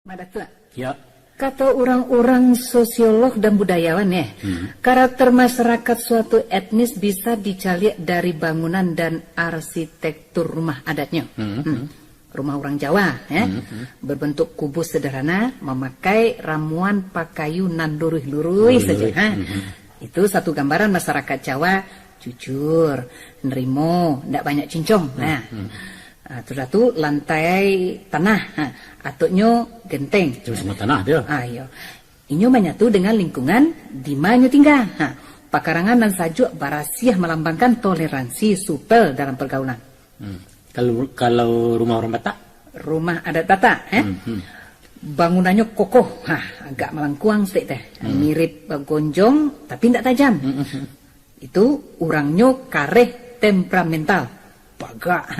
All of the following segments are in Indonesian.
Madatua. Ya. Kata orang-orang sosiolog dan budayawan ya, karakter masyarakat suatu etnis bisa dicari dari bangunan dan arsitektur rumah adatnya. Rumah orang Jawa ya, berbentuk kubus sederhana, memakai ramuan pakayu nan lurus-lurus saja. Itu satu gambaran masyarakat Jawa jujur, nerimo, ndak banyak cincong. Terus itu lantai tanah, ataunya genteng. Cuma sama tanah dia. Ayo, inyo menyatu dengan lingkungan di mana tinggal. Pakarangan dan sajuk barasiah melambangkan toleransi supel dalam pergaulan. Kalau rumah orang Batak? Rumah adat Batak, bangunannya kokoh, agak melengkuang sedikit teh, mirip gonjong tapi tidak tajam. Itu orangnya kareh temperamental. Bagak,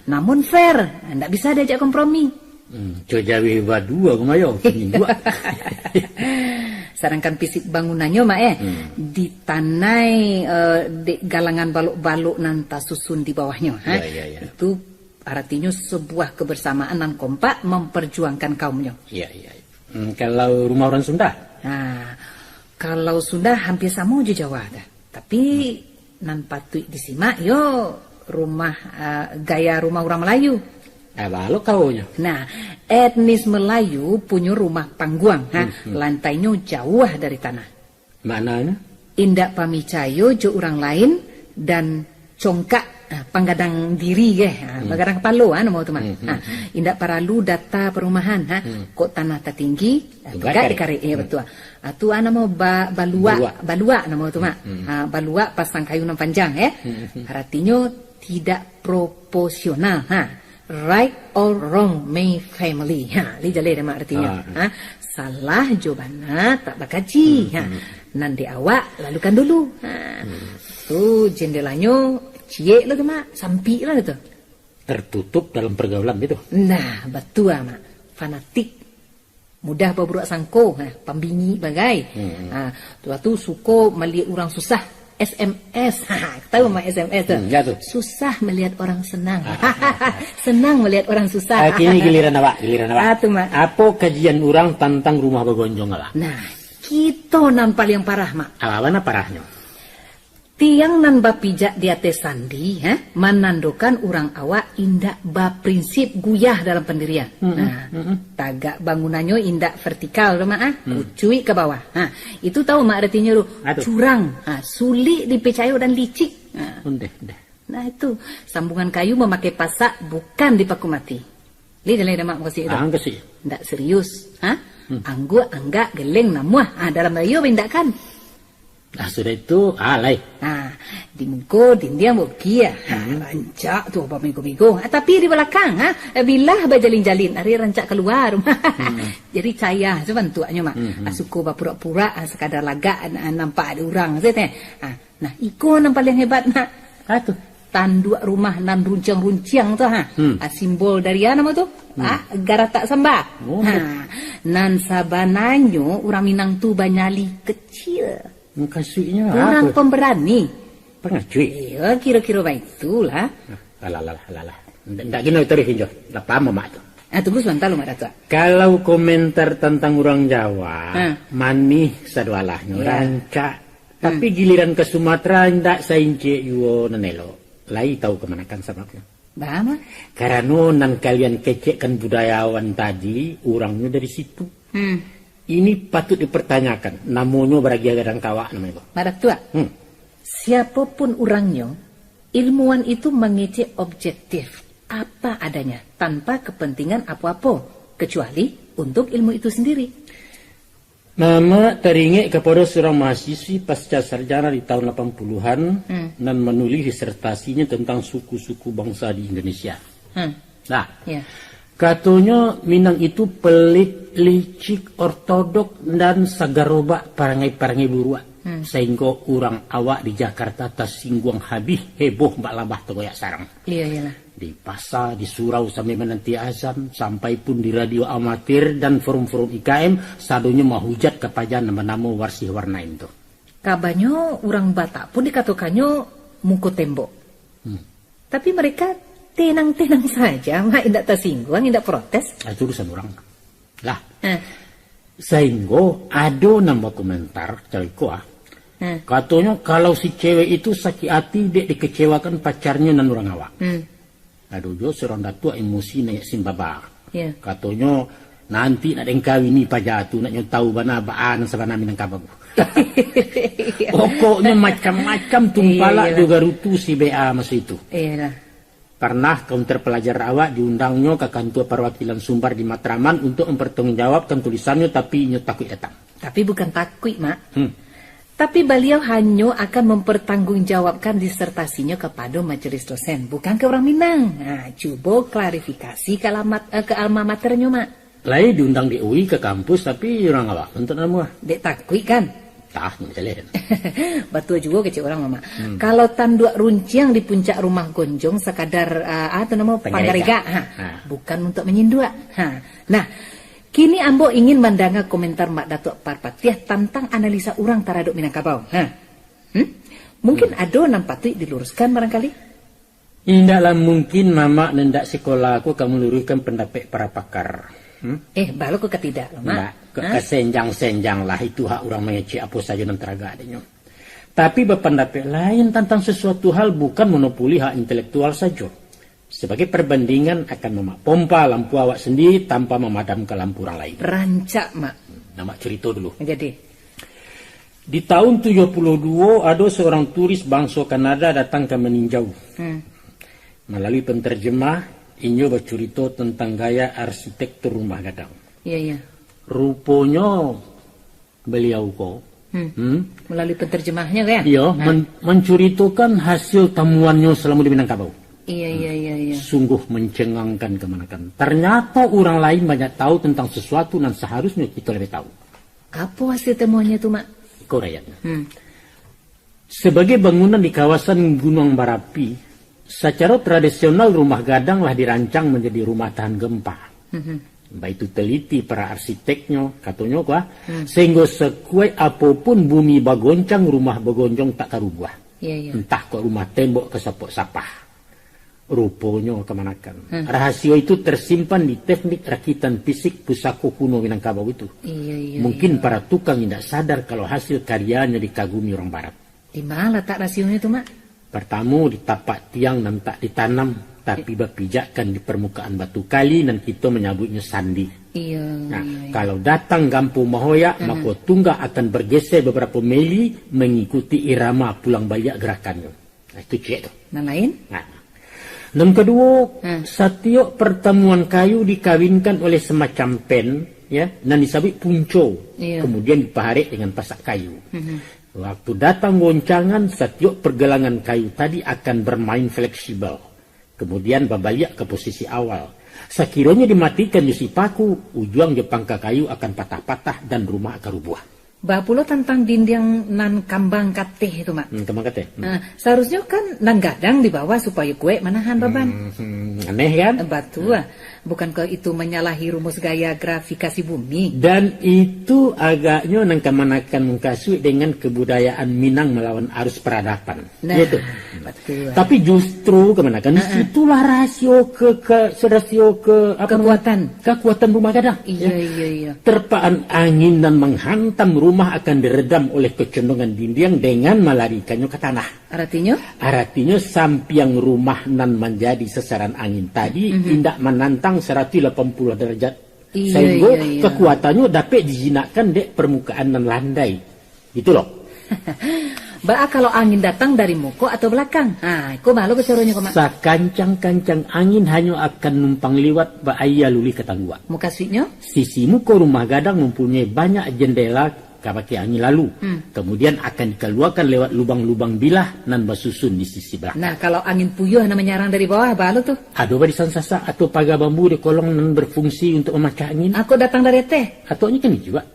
namun fair, tidak bisa diajak kompromi. Cojawi dua kumayo, dua. Sedangkan fisik bangunannya mak ditanai di galangan baluk-baluk nanta susun di bawahnya. Ya. Itu artinya sebuah kebersamaan dan kompak memperjuangkan kaumnya. Iya. Kalau rumah orang Sunda? Kalau Sunda hampir sama aja Jawa ada. Tapi nan patut disimak yo rumah gaya rumah orang Melayu. Lalu kaunya. Nah, etnis Melayu punya rumah pangguang, lantainya jauh dari tanah. Maknanya? Indak pamicayo jo orang lain dan congkak panggadang diri panggadang kepala nama tu mak. Indak paralu data perumahan kok tanah tertinggi tegak dikari betul. Atu nama balua nama tu mak. Balua pasang kayu nan panjang artinya tidak proporsional. Right or wrong my family. Li jale nama artinya. Salah jawabana tak bakaji. Nanti awak lalukan dulu. Tu jendelanya cie lah mak, sampi lah itu. Tertutup dalam pergaulan gitu. Nah, betul mak. Fanatik. Mudah berbuat sangko, pembingi bagai. Tu suko melihat orang susah. SMS, tahu mak SMS tu? Susah melihat orang senang, senang melihat orang susah. Kini giliran awak. Mak. Apa kajian orang tentang rumah begonjong awak? Nah, kita nampak yang parah mak. Apa parahnya? Tiang nan bapijak di atas sandi, menandakan orang awak indak baprinsip guyah dalam pendirian. Tagak bangunannya indak vertikal, kucui ke bawah. Itu tahu mak artinya curang, sulit dipercaya dan licik. Nah itu sambungan kayu memakai pasak bukan dipaku mati. Lihat mak kasih itu. Ndak serius, anggak geleng namuah. Dalam bayu indak kan? Sudah itu alai. Di muka dindiam bokia. Rancak tu apa minggu-minggu. Tapi di belakang bila berjalin-jalin hari rancak keluar rumah. Jadi saya sebantuannya mak. Suku pura-pura sekadar lagak nampak ada orang saja. Nah, iko nampak yang hebat mak. Tu tanduk rumah nan runcang-runcang tu simbol dari nama tu Garatak Samba. Nan sabananyo orang Minang tu banyali kecil. Kasihnya orang apa? Pemberani. Pengacuy. Iya, kira-kira itulah. Alah. Ndak gini terus hinjo. Lapam mak tu. Tunggu sebentar lu mak Datuk. Kalau komentar tentang orang Jawa, manih sadualahnya rancak. Tapi giliran ke Sumatera ndak saince yuo nanelo. Lai tahu kemanakan sababnya. Bama? Karena nan kalian kecekkan budayawan tadi, orangnya dari situ. Ini patut dipertanyakan. Namanya beragia gadang kawak namanya. Madak tua. Siapapun orangnya, ilmuwan itu mengecek objektif apa adanya tanpa kepentingan apa-apa kecuali untuk ilmu itu sendiri. Mama teringat kepada seorang mahasiswi pasca sarjana di tahun 80-an dan menulis disertasinya tentang suku-suku bangsa di Indonesia. Katanya Minang itu pelit, licik, ortodok dan sagarobak parangai-parangai buruak. Sehingga orang awak di Jakarta tersinggung habis heboh mbak labah tegoyak sarang. Iya. Di pasar, di surau sampai menanti azan, sampai pun di radio amatir dan forum-forum IKM, sadonya mahujat kepada nama-nama warsih warna itu. Kabarnya orang Batak pun dikatakannya muka tembok. Tapi mereka tenang-tenang saja, mak tidak tersinggung, tidak protes. Itu urusan orang. Lah, Sehingga ada nambah komentar cariku katanya kalau si cewek itu sakit hati dia dikecewakan pacarnya dan orang awak. Aduh jo seorang datuk emosi naik simbaba. Katanya nanti nak engkawini pajatu nak tahu bana baan sabana minang kabagu. Pokoknya macam-macam tumpala juga rutu si BA masa itu. Iyalah. Pernah kaunter pelajar awak diundangnya ke kantor perwakilan Sumbar di Matraman untuk mempertanggungjawabkan tulisannya tapi nyo takut datang. Tapi bukan takut, Mak. Tapi beliau hanya akan mempertanggungjawabkan disertasinya kepada majelis dosen, bukan ke orang Minang. Nah, coba klarifikasi ke alma maternya, Mak. Lain diundang di UI ke kampus tapi orang awak untuk nama. Dek takut kan? Tah, jalan. Betul juga kecil orang Mama. Kalau tanduk runcing di puncak rumah gonjong sekadar panggarega, bukan untuk menyindua. Nah, kini Ambo ingin mendanga komentar Mak Datuk Parpatiah tentang analisa orang taraduk Minangkabau. Mungkin ada nampati diluruskan barangkali? Indahlah mungkin Mama nendak sekolah aku kamu luruskan pendapat para pakar. Baru kok ketidak loh, Mak. Kesenjang-senjang lah itu hak orang mengecek apa saja dan teraga adanya. Tapi berpendapat lain tentang sesuatu hal bukan monopoli hak intelektual saja. Sebagai perbandingan akan memak pompa lampu awak sendiri tanpa memadamkan lampu orang lain. Rancak, Mak. Nama cerita dulu. Jadi? Di tahun 72 ada seorang turis bangsa Kanada datang ke meninjau. Melalui penterjemah, Inyo bercerita tentang gaya arsitektur rumah gadang. Iya. Rupanya beliau kok melalui penterjemahnya kan? Iya, menceritakan hasil temuannya selama di Minangkabau. Iya. Sungguh mencengangkan kemanakan. Ternyata orang lain banyak tahu tentang sesuatu dan seharusnya kita lebih tahu. Apa hasil temuannya tuh, Mak? Kau rakyatnya. Sebagai bangunan di kawasan Gunung Barapi, secara tradisional rumah gadanglah dirancang menjadi rumah tahan gempa. Baik itu teliti para arsiteknya, katanya sehingga sekuat apapun bumi bagoncang, rumah bagonjong tak karubah. Entah kok rumah tembok kesapok-sapah. Rupanya kemanakan. Rahasia itu tersimpan di teknik rakitan fisik pusaka kuno Minangkabau itu. Mungkin para tukang tidak sadar kalau hasil karyanya dikagumi orang barat. Di mana letak rahasionya itu, Mak? Pertama di tapak tiang dan tak ditanam, tapi berpijakkan di permukaan batu kali dan kita menyebutnya sandi. Kalau datang Gampu Mahoya, maka tungga akan bergeser beberapa mili mengikuti irama pulang balik gerakannya. Itu cek tu. Nah lain? Dan kedua, setiap pertemuan kayu dikawinkan oleh semacam pen, dan disebut punco, kemudian dipaharik dengan pasak kayu. Waktu datang goncangan, setiap pergelangan kayu tadi akan bermain fleksibel. Kemudian berbalik ke posisi awal. Sekiranya dimatikan si paku, ujung pangka kayu akan patah-patah dan rumah akan rubuh. Bapulo tentang dinding nan kambang kateh itu, Mak. Kambang kateh. Seharusnya kan nang gadang di bawah supaya kue menahan beban. Aneh kan? Betul. Bukankah itu menyalahi rumus gaya grafikasi bumi? Dan itu agaknya nang kemanakan mengkasui dengan kebudayaan Minang melawan arus peradaban. Nah, gitu. Betul. Tapi justru kemanakan disitulah rasio kekuatan rumah gadang. Iya. Terpaan angin dan menghantam rumah akan diredam oleh kecondongan dinding dengan melarikannya ke tanah. Artinya sampiang rumah nan menjadi sasaran angin tadi tidak menantang 180 derajat. Sehingga kekuatannya dapat dijinakkan di permukaan dan landai. Gitu loh. Kalau angin datang dari muka atau belakang. Kok malu keserunya kok, Mak? Sakancang-kancang angin hanya akan numpang liwat bahaya luli ketanggua. Muka suitnya? Sisi muka rumah gadang mempunyai banyak jendela pakai angin lalu. Kemudian akan dikeluarkan lewat lubang-lubang bilah dan bersusun di sisi belakang. Nah, kalau angin puyuh nama menyerang dari bawah, balu tuh. Ada barisan sasa atau pagar bambu di kolong dan berfungsi untuk memecah angin. Aku datang dari teh. Atau ini kan juga.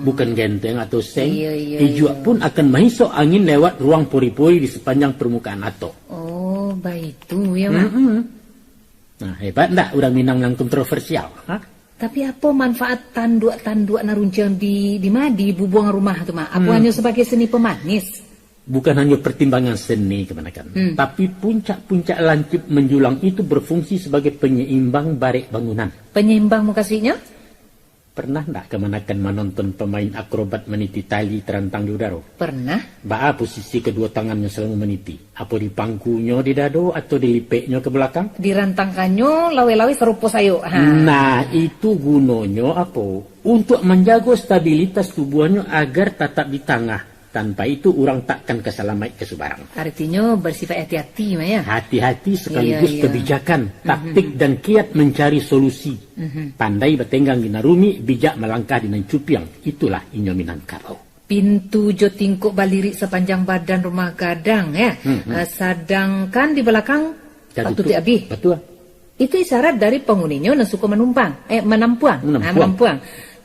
Bukan genteng atau seng. Iya. Pun akan menghisap angin lewat ruang pori-pori di sepanjang permukaan ato. Oh, baik itu ya, Mak. Nah, hebat enggak orang Minang yang kontroversial? Tapi apa manfaat tanduk naruncang di bubuang rumah tu, Mak? Apa hanya sebagai seni pemanis? Bukan hanya pertimbangan seni kebanyakan, tapi puncak-puncak lancip menjulang itu berfungsi sebagai penyeimbang barik bangunan. Penyeimbang mukasinya? Pernah ndak kemanakan menonton pemain akrobat meniti tali terantang di udara? Pernah. Baa posisi kedua tangannya selalu meniti? Apa di pangkunya di dado atau dilipeknya ke belakang? Dirantangkannya lawe-lawe serupa sayo. Nah, itu gunanya apa? Untuk menjaga stabilitas tubuhnya agar tetap di tengah. Tanpa itu orang takkan keselamai kesubarang. Artinya bersifat hati-hati, Maya. Hati-hati sekaligus Iya. kebijakan, taktik dan kiat mencari solusi. Pandai bertenggang di narumi, bijak melangkah di cupiang. Itulah inyo Minangkabau. Pintu jo tingkuk baliri sepanjang badan rumah gadang ya. Sedangkan di belakang batu ti abi. Betul. Itu isyarat dari penghuninya yang suka menampuang.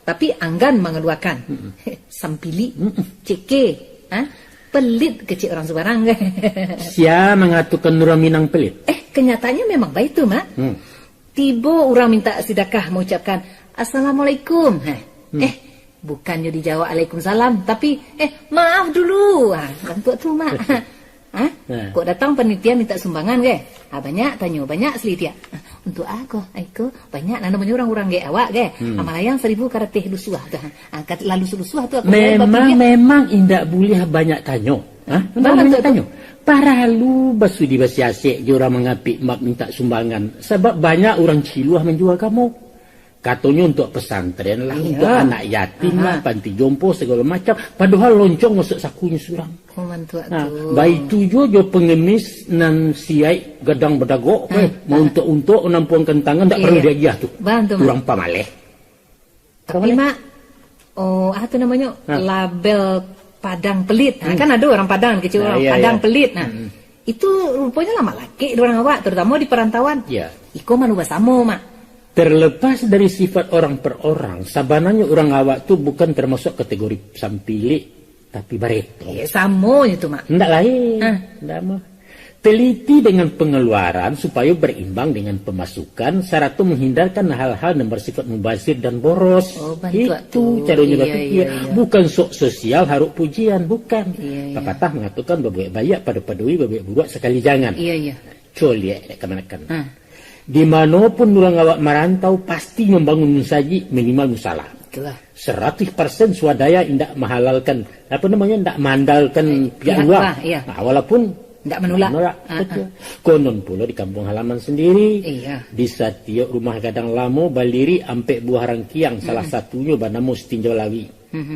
Tapi anggan mengeluarkan. Sampili, ceke, pelit kecil orang sebarang. Sia mengatakan Nura Minang pelit. Kenyataannya memang baik tuh, Mak. Tiba orang minta sedekah mengucapkan Assalamualaikum. Bukannya dijawab Waalaikumsalam, tapi maaf dulu. Orang tua tuh, Mak. Kok datang penitia minta sumbangan, ge? Banyak, tanya banyak selitia. Untuk aku banyak namanya orang-orang ge awak ge. Amalayang 1000 karateh lusuah tuh. Lalu lusuah tuh aku memang indak boleh banyak tanyo. Banyak tanyo. Para lu basudi basiase jora mengapi mak minta sumbangan sebab banyak orang ciluah menjual kamu. Katanya untuk pesantren lah, untuk anak yatim lah, panti jompo segala macam. Padahal loncong masuk sakunya surang. Baik tujuh jo pengemis nan siai gadang berdago, mau untuk nampuan kentangan tak perlu dia tuh. Kurang pamaleh. Tapi Mak, itu namanya label Padang Pelit. Kan ada orang Padang kecil orang Padang Pelit. Itu rupanya lama lagi orang awak, terutama di perantauan. Iko manu basamo, Mak. Terlepas dari sifat orang per orang, sabananya orang awak tuh bukan termasuk kategori sampili, tapi bareto. Samo itu, Mak. Ndak lain. Ndak mah. Teliti dengan pengeluaran supaya berimbang dengan pemasukan, serta menghindarkan hal-hal yang bersifat mubazir dan boros. Itu caranya berpikir. Bukan sok sosial haruk pujian, bukan. Pepatah mengatakan babuek bayak pada padui babuek buruak sekali jangan. Coliek kemanakan. Dimanapun orang awak merantau pasti membangun musaji minimal musalah. 100% swadaya indak menghalalkan indak mandalkan pihak luar. Walaupun indak menolak. Konon pula di kampung halaman sendiri di setiap rumah gadang lamo baliri ampek buah rangkiang salah satunya bernama Stinjau Lawi.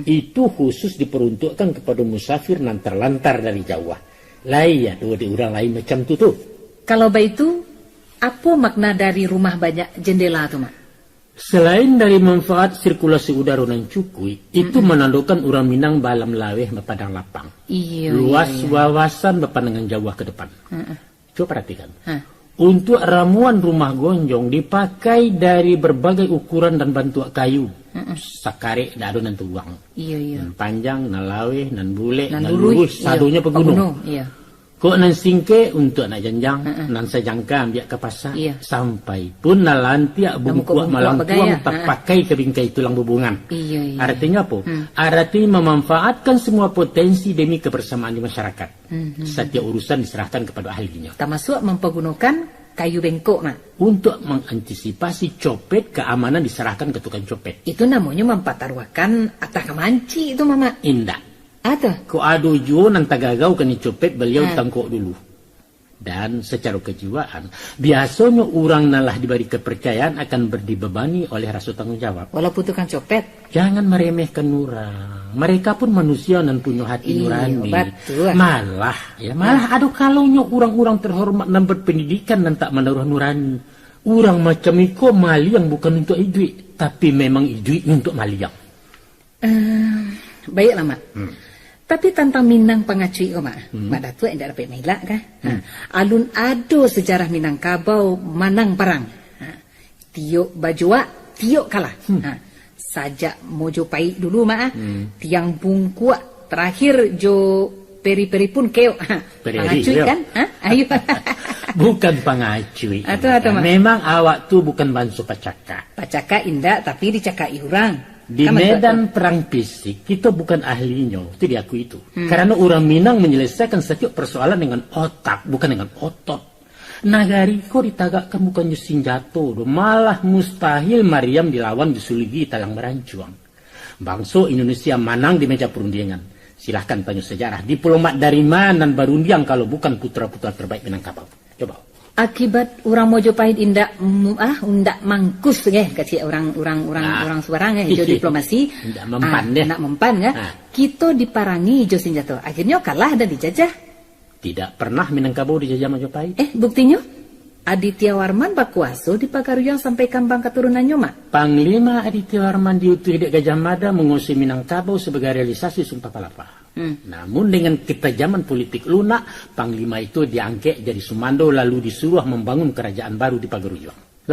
Itu khusus diperuntukkan kepada musafir nan terlantar dari Jawa. Lain di orang lain macam tu. Kalau begitu apa makna dari rumah banyak jendela tu, Mak? Selain dari manfaat sirkulasi udara yang cukui, itu menandakan orang Minang balam laweh berpadang lapang. Luas wawasan berpandangan jauh ke depan. Coba perhatikan. Untuk ramuan rumah gonjong dipakai dari berbagai ukuran dan bentuk kayu. Sakare dak ada nan tuang. Nan panjang, nan laweh, nan bule, nan lurus, sadunya pegunung. Kok nan singke untuk nak janjang, nan sajangka ambil ke pasar, sampai pun nalantiak bungkuak malangkuang terpakai ke bingkai tulang bubungan. Artinya apa? Artinya memanfaatkan semua potensi demi kebersamaan di masyarakat. Setiap urusan diserahkan kepada ahlinya. Termasuk mempergunakan kayu bengkok, Mak. Untuk mengantisipasi copet, keamanan diserahkan ke tukang copet. Itu namanya mempertaruhkan atak kemanci itu, Mama. Indah. Ada. Ko ado jo nang tagagaw kani copet beliau tangkok dulu. Dan secara kejiwaan, biasanya orang nalah diberi kepercayaan akan berdibebani oleh rasa tanggung jawab. Walaupun tukang copet. Jangan meremehkan orang. Mereka pun manusia dan punya hati nurani. Malah ada kalaunya orang-orang terhormat dan berpendidikan dan tak menaruh nurani. Orang macam itu maliang bukan untuk iduit, tapi memang iduit untuk maliang. Baiklah, Mak. Tapi tentang Minang pengacui Mak. Mak Datuk yang dapat melak kah? Alun ado sejarah Minangkabau manang perang. Tiok bajua, tiok kalah. Sajak mojo pai dulu Mak. Tiang bungkuak terakhir jo peri-peri pun keok. Pengacui kan? Ayo. Bukan pengacui. Atau Mak. Memang awak tu bukan bansu pacaka. Pacaka indah tapi dicakai orang. Di medan perang fisik, kita bukan ahlinya, itu diakui itu. Karena orang Minang menyelesaikan setiap persoalan dengan otak, bukan dengan otot. Nagari ko ditagakkan bukannya senjata, malah mustahil Mariam dilawan disuligi talang berancuang. Bangsa Indonesia manang di meja perundingan. Silahkan tanya sejarah. Diplomat dari mana berundiang kalau bukan putra-putra terbaik Minangkabau? Coba. Akibat orang Mojopahit indak mangkus kecil orang sebarang hijau diplomasi indak mempan deh. Nak mempan kita diparangi hijau senjata. Akhirnya kalah dan dijajah. Tidak pernah Minangkabau dijajah Mojopahit. Buktinya Aditya Warman berkuasa di Pagaruyang sampai kambang keturunannya, Mak. Panglima Aditya Warman diutus di Gajah Mada menguasai Minangkabau sebagai realisasi Sumpah Palapa. Namun dengan ketajaman politik lunak, Panglima itu diangkat jadi Sumando lalu disuruh membangun kerajaan baru di Pagaruyang.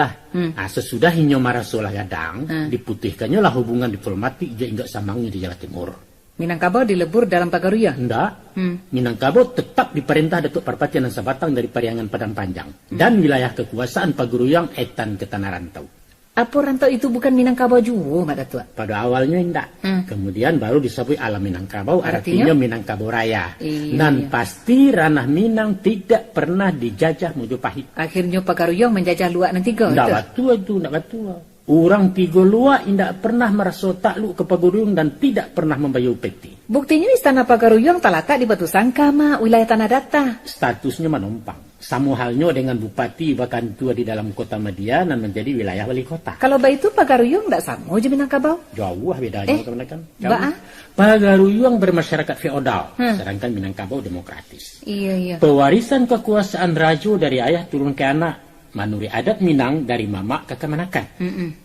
Sesudah Inyo Marasolah Gadang, diputihkannya lah hubungan diplomatik hingga samangnya di Jawa Timur. Minangkabau dilebur dalam Pagaruyang? Enggak. Minangkabau tetap diperintah Datuk Parpati dan Sabatang dari Pariangan Padang Panjang. Dan wilayah kekuasaan Pagaruyang etan ke Tanah Rantau. Apa rantau itu bukan Minangkabau juga, Mak Datuk? Pada awalnya enggak. Kemudian baru disebut alam Minangkabau, artinya Minangkabau Raya. Dan pasti ranah Minang tidak pernah dijajah Mojopahit. Akhirnya Pagaruyang menjajah luak nanti kau? Enggak batua. Orang tiga luak tidak pernah merasa takluk ke Pagaruyang dan tidak pernah membayar upeti. Buktinya istana Pagaruyang terletak di Batu Sangka, Mak, wilayah Tanah Datar. Statusnya menumpang. Sama halnya dengan bupati bahkan tua di dalam kota Madian dan menjadi wilayah wali kota. Kalau begitu Pagaruyang tidak sama aja Minangkabau? Jauh bedanya teman-teman. Pagaruyang bermasyarakat feodal, sedangkan Minangkabau demokratis. Iya. Pewarisan kekuasaan raja dari ayah turun ke anak. Manuri adat Minang dari mamak ke kemanakan.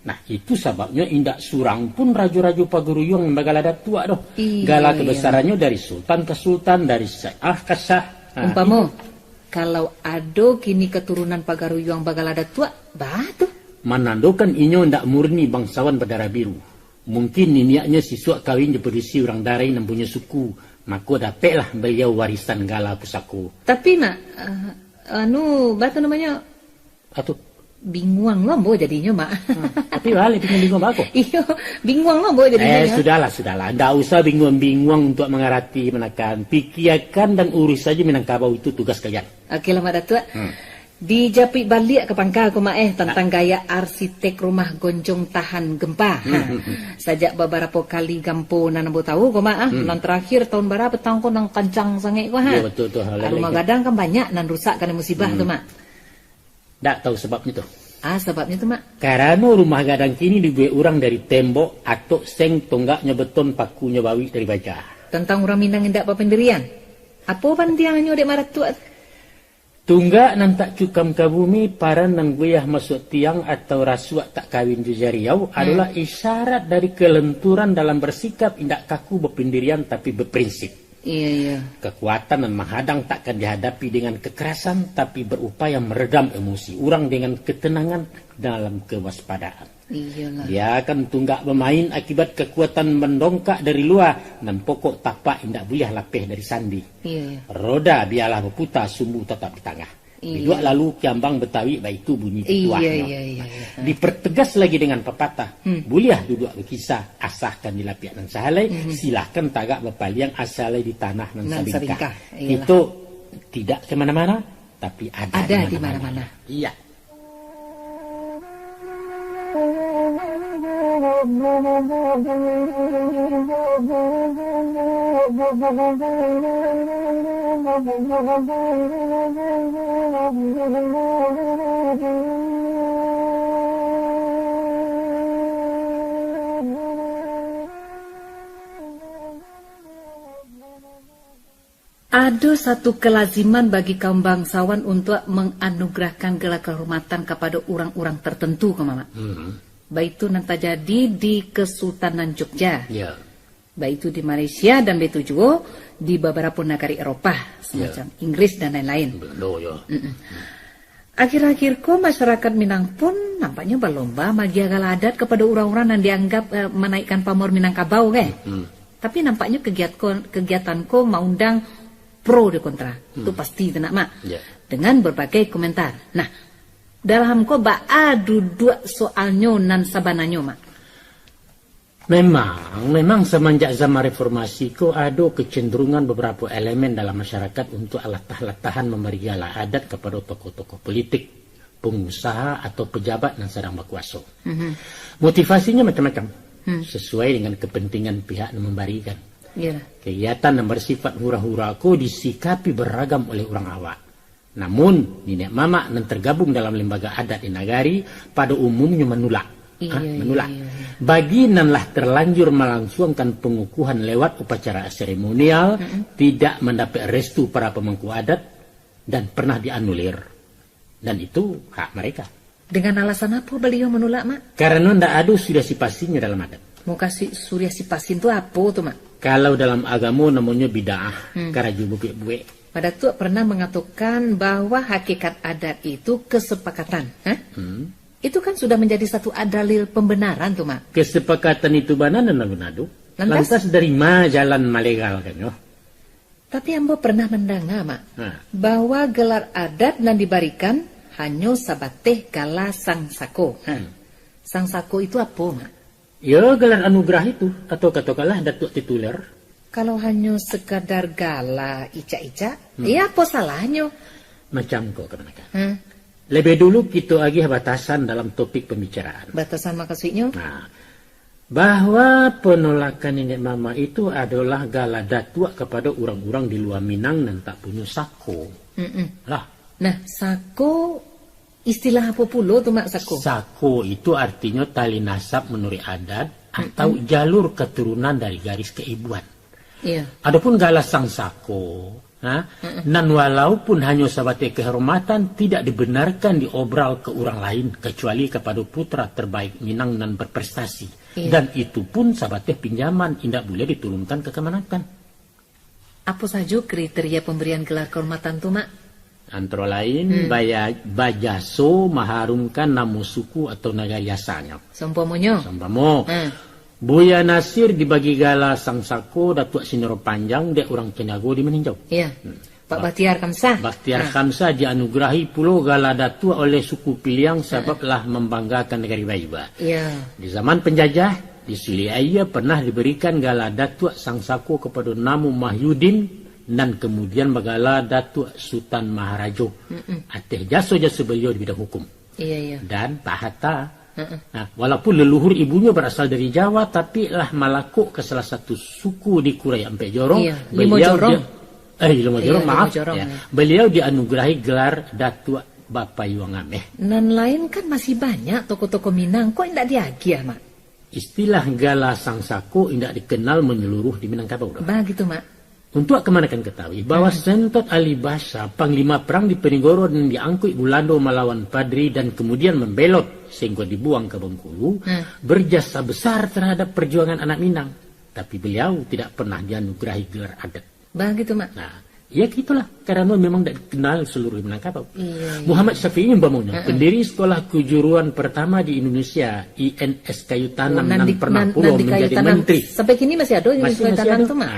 Nah itu sebabnya indak surang pun raja-raja Pagaruyang yang bagal adat tua doh. Gala kebesarannya dari sultan ke sultan, dari sah ke sah. Umpama kalau ada kini keturunan Pagaruyang bagal adat tua, batu. Menandakan inyo ndak murni bangsawan berdarah biru. Mungkin niniaknya siswa kawin berisi orang darai yang punya suku. Maka dapatlah beliau warisan gala pusako. Tapi nak, batu namanya atau bingung lombo jadinya, Mak. Tapi balik bingung aku. Iya, bingung lombo jadinya. Sudahlah. Nggak usah bingung untuk mengarati menekan. Pikirkan dan urus saja Minangkabau itu tugas kalian. Oke lah, Mak Datuk. Dijapit balik ke pangkal ko, Mak, tentang gaya arsitek rumah gonjong tahan gempa. Sajak beberapa kali gampo nanambo tahu ko, Mak. Nan terakhir tahun berapa tahun ko nang kencang sangat ko ha. Iya betul. Rumah gadang kan banyak nan rusak karena musibah tu, Mak. Tak tahu sebabnya tuh. Sebabnya tuh, Mak. Karena rumah gadang kini dibuat orang dari tembok atau seng tonggaknya beton pakunya bawi dari baja. Tentang orang Minang yang tak pendirian. Apa pantiangannya dek marat tuat? Tunggak nan tak cukam ke bumi paran nang guyah masuk tiang atau rasuak tak kawin di Riau adalah isyarat dari kelenturan dalam bersikap indak kaku berpendirian tapi berprinsip. Iya. Kekuatan dan menghadang takkan dihadapi dengan kekerasan tapi berupaya meredam emosi orang dengan ketenangan dalam kewaspadaan. Iyalah. Dia akan tunggak bermain akibat kekuatan mendongkak dari luar dan pokok tapak indak buyah lapeh dari sandi. Iya. Roda biarlah berputar, sumbu tetap di tengah. Dua lalu kiambang Betawi baik itu bunyi petuah. Iya. Dipertegas lagi dengan pepatah. Buliah duduk berkisah asahkan di lapiak nan sahalai. Silahkan tagak berpaliang asalai di tanah nan sabingkah. Itu tidak kemana-mana tapi ada di mana-mana. Iya. Ada satu kelaziman bagi kaum bangsawan untuk menganugerahkan gelar kehormatan kepada orang-orang tertentu, Mama. Baik itu nanti jadi di Kesultanan Jogja, baik itu di Malaysia dan baik itu juga di beberapa negara Eropa semacam Inggris dan lain-lain. Akhir-akhir kok masyarakat Minang pun nampaknya berlomba magia gala adat kepada orang-orang yang dianggap menaikkan pamor Minangkabau, Tapi nampaknya kegiatanku mengundang pro dan kontra. Itu pasti tenak, Mak. Dengan berbagai komentar. Nah, dalam ko adu dua soalnya nan sabananya, Mak. Memang semenjak zaman reformasi kok ada kecenderungan beberapa elemen dalam masyarakat untuk latah-latahan memberi gala adat kepada tokoh-tokoh politik, pengusaha atau pejabat yang sedang berkuasa. Motivasinya macam-macam, sesuai dengan kepentingan pihak yang memberikan. Kegiatan yang bersifat hura-hura kok disikapi beragam oleh orang awak. Namun, nenek mama yang tergabung dalam lembaga adat di nagari pada umumnya menolak. Bagi nanlah terlanjur melangsungkan pengukuhan lewat upacara seremonial, tidak mendapat restu para pemangku adat dan pernah dianulir. Dan itu hak mereka. Dengan alasan apa beliau menolak, Mak? Karena tidak ada surya sipasinnya dalam adat. Mau kasih surya sipasin itu apa tuh, Mak? Kalau dalam agama namanya bid'ah, karaju bukit-bukit. Pada Tua pernah mengatakan bahwa hakikat adat itu kesepakatan. Itu kan sudah menjadi satu dalil pembenaran tuh, Mak. Kesepakatan itu benar dan lalu-nadu. Lantas dari mana jalan malegal kan, yo? Tapi ambo pernah mendengar, Mak, bahwa gelar adat yang diberikan hanya sabateh gala sang sako. Sang sako itu apa, Mak? Ya, gelar anugerah itu. Atau katakanlah datuk tituler. Kalau hanya sekadar gala ica-ica, ya apa salahnya? Macam kok kebenakan. Lebih dulu kita lagi batasan dalam topik pembicaraan. Batasan makasihnya? Nah, bahwa penolakan nenek mama itu adalah gala datua kepada orang-orang di luar Minang yang tak punya sako. Lah. Nah, sako istilah apa pula tuh, Mak, sako? Sako itu artinya tali nasab menurut adat atau jalur keturunan dari garis keibuan. Adapun gala sang sako, dan walaupun hanya sahabat kehormatan tidak dibenarkan diobral ke orang lain kecuali kepada putra terbaik Minang dan berprestasi. Dan itu pun sahabat pinjaman tidak boleh diturunkan ke kemenangan. Apa saja kriteria pemberian gelar kehormatan tuh, Mak? Antara lain bajaso mengharumkan nama suku atau negara yasanya. Sompamanya. Buya Nasir dibagi gala sang sako Datuk Sinoro Panjang dek orang Cenago di meninjau. Pak Bakhtiar Khamsah. Bakhtiar Khamsah dianugerahi pulau gala datuk oleh suku Piliang sebablah membanggakan negeri Baiba. Di zaman penjajah di Suliaya pernah diberikan gala datuk sang sako kepada Namu Mahyudin dan kemudian bagala datuk Sultan Maharajo. Ateh jasa-jasa beliau di bidang hukum. Dan Pak Hatta. Nah, walaupun leluhur ibunya berasal dari Jawa, tapi lah malakuk ke salah satu suku di Kurai Ampek Jorong. Beliau dianugerahi gelar Datuk Bapak Yuang Ameh. Dan lain kan masih banyak tokoh-tokoh Minang, kok tidak diagi ya, Mak? Istilah gala sang sako tidak dikenal menyeluruh di Minangkabau. Begitu, Mak. Untuk kemanakan ketahui bahwa Sentot Ali Basha, panglima perang di Penigoro dan diangkut Bulando melawan Padri dan kemudian membelot sehingga dibuang ke Bengkulu, berjasa besar terhadap perjuangan anak Minang. Tapi beliau tidak pernah dianugerahi gelar adat. Begitu, Mak. Nah, ya gitulah, karena memang tidak dikenal seluruh Minangkabau. Muhammad Syafi'i umpamanya, pendiri sekolah kejuruan pertama di Indonesia, INS Kayu Tanam, dan pernah pula menjadi menteri. Sampai kini masih ada yang Kayu Tanam itu, Mak.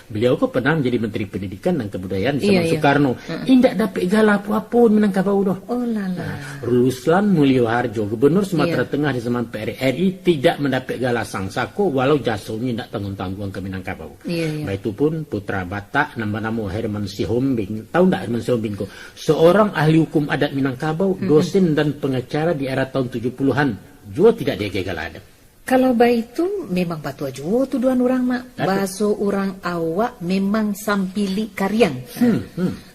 Beliau kok pernah menjadi menteri pendidikan dan kebudayaan sama Soekarno. Tidak dapat gala apa-apa Minangkabau doh. Ruslan Mulyo Harjo, gubernur Sumatera Tengah di zaman PRRI, tidak mendapat gala sang sako walau jasanya tidak tanggung-tanggung ke Minangkabau. Itu pun putra Batak nama-nama Herman Sihombing. Tahu tidak Herman Sihombing kok? Seorang ahli hukum adat Minangkabau, dosen dan pengacara di era tahun 70-an. Juga tidak dia gagal adat. Kalau baik itu memang batu aja tuduhan orang, Mak. Bahasa orang awak memang sampili karyang.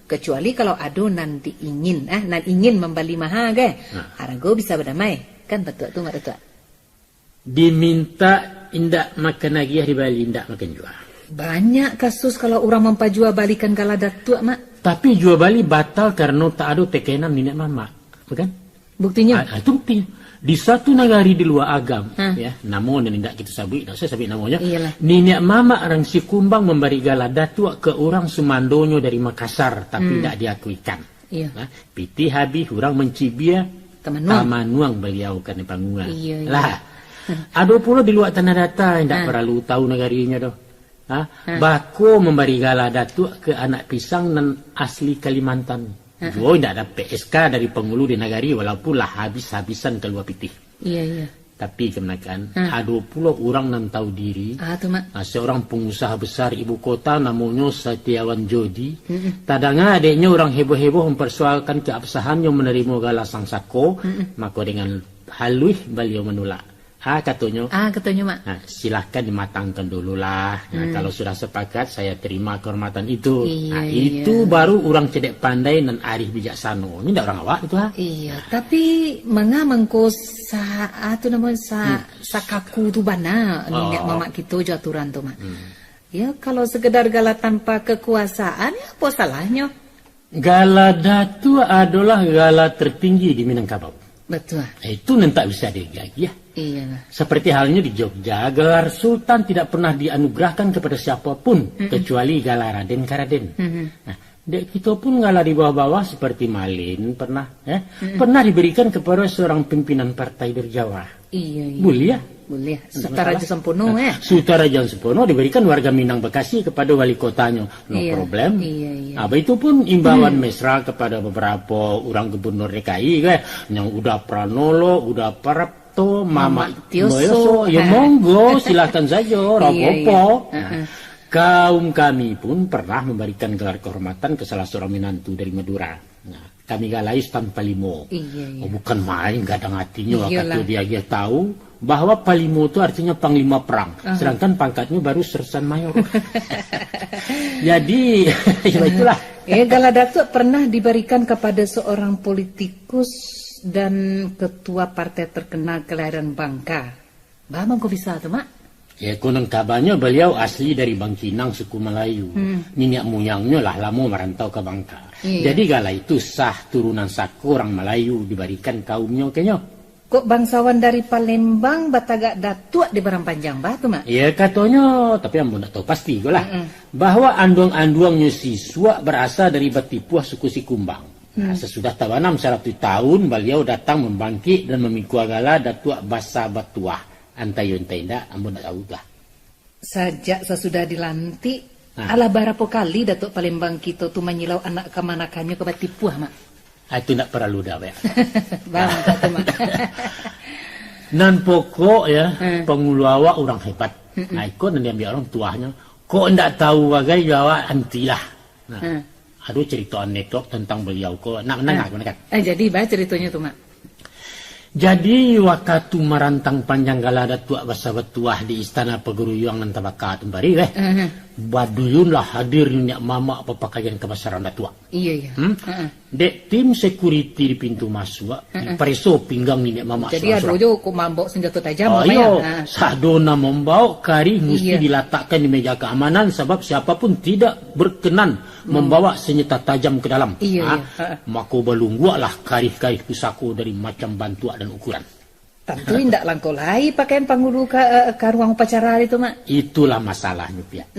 Kecuali kalau ada nanti ingin membeli mahal ke. Harago bisa berdamai. Kan batu itu Mak Datuk. Diminta indak makan lagi di Bali, indak makan juga. Banyak kasus kalau orang mempajua balikan gala datuk, Mak. Tapi jual bali batal karena tak ada tekenan nenek mama, bukan? Buktinya? Itu buktinya. Di satu negari di luar agam, ya, namun tidak kita sabut, tidak saya sabut namanya. Nenek mama orang si Kumbang memberi gala datuk ke orang Sumandonyo dari Makassar, tapi tidak diakuikan. Nah, piti habis orang mencibia Tamanuang beliau kan di panggungan. Lah, ada pula di luar tanah data tidak perlu tahu negarinya doh. Bako memberi gala datuk ke anak pisang dan asli Kalimantan. Tidak ada PSK dari penghulu di nagari walaupun lah habis-habisan keluar pitih. Tapi kemenakan ada pula orang yang tahu diri. Tuh mak. Seorang pengusaha besar ibu kota namanya Setiawan Jodi. Tadanga adiknya orang heboh-heboh mempersoalkan keabsahannya menerima galah sang sako. Maka dengan halus beliau menolak. Katanya. Katanya mak. Silahkan dimatangkan dulu lah. Kalau sudah sepakat saya terima kehormatan itu. Itu baru orang cedek pandai dan arif bijaksana. Ini tidak orang awak itu Iya, tapi mengko sakaku tu bana nenek mama kita jaturan tu mak. Ya kalau sekedar gala tanpa kekuasaan ya apa salahnya? Gala Datu adalah gala tertinggi di Minangkabau. Betul. Itu tak bisa digagi ya. Iya. Seperti halnya di Jogja, gelar Sultan tidak pernah dianugerahkan kepada siapapun kecuali gelar Raden Karaden. Nah, kita pun gala di bawah-bawah seperti Malin pernah, pernah diberikan kepada seorang pimpinan partai berjawa. Iya. Boleh. Sutaraja Sempono Sutaraja Sempono diberikan warga Minang Bekasi kepada wali kotanya. Problem. Iya. Itu pun imbauan mesra kepada beberapa orang gubernur DKI yang udah Pranolo, udah Prapto, Mama Tioso. Ya monggo silakan saja, rapopo. Kaum kami pun pernah memberikan gelar kehormatan ke salah seorang menantu dari Madura. Kami galai tanpa limo. Iya. Bukan main, gadang hatinya. Waktu dia tahu bahwa Palimo itu artinya panglima perang, sedangkan pangkatnya baru sersan mayor. Jadi ya itulah. Gala Datuk pernah diberikan kepada seorang politikus dan ketua partai terkenal kelahiran Bangka. Bang kok bisa tuh mak? Ya konon kabarnya beliau asli dari Bangkinang suku Melayu. Nenek moyangnya lah lama merantau ke Bangka. Jadi gala itu sah turunan saku orang Melayu diberikan kaumnya kayaknya. Kok bangsawan dari Palembang batagak datuk di Barang Panjang batu mak? Ya katanya, tapi ambo tak tahu pasti lah. Bahwa anduang-anduangnya siswa berasal dari Batipuah suku Sikumbang. Sesudah tabanam 100 tahun beliau datang membangkit dan memikul gala datuk Basa Batuah. Antayun tenda ambo tak tahu lah. Sajak sesudah dilantik, ala berapa kali datuk Palembang kita tuh menyilau anak kemanakannya ke Batipuah mak? Itu nak perlu dah ya. Bang, mak. Nan pokok ya, pengulu awak orang hebat. Ikut dan diambil orang tuanya. Kok ndak tahu bagai awak antilah. Aduh cerita anekdot tentang beliau kok. Nak kan? Jadi ceritanya tuh mak. Jadi waktu merantang panjang gala datuk Basa Batuah di istana Peguruyuang nan tabaka tumbari baduyun lah hadir nyak mama papakaian kebesaran datuk. Iya. Dek tim security di pintu masuk preso pinggang nyak mama. Jadi ada jo kok mambok senjata tajam sadona membawa kari mesti diletakkan di meja keamanan sebab siapapun tidak berkenan membawa senjata tajam ke dalam. Maka balunggualah kari-kari pusako dari macam bantuan dan ukuran. Tentu tidak langkolai pakaian panggulu ke ruang upacara itu mak. Itulah masalahnya pihak.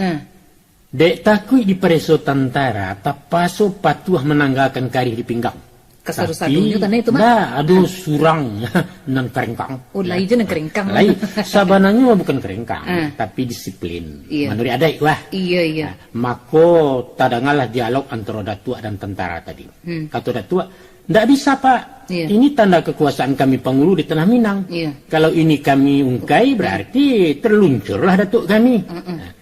Dek takui di preso tentara tapaso patuah menanggalkan kari di pinggang. Kesadu-sadunya tanah itu mak. Nah, aduh surang nan kerengkang. Oh, lai je nan kerengkang. Lai sabananya bukan kerengkang, tapi disiplin. Menurut adai wah. Iya. Mako tadangalah dialog antara datua dan tentara tadi. Kata datua, ndak bisa pak. Ini tanda kekuasaan kami Pangulu di Tanah Minang. Kalau ini kami ungkai berarti terluncurlah datuk kami.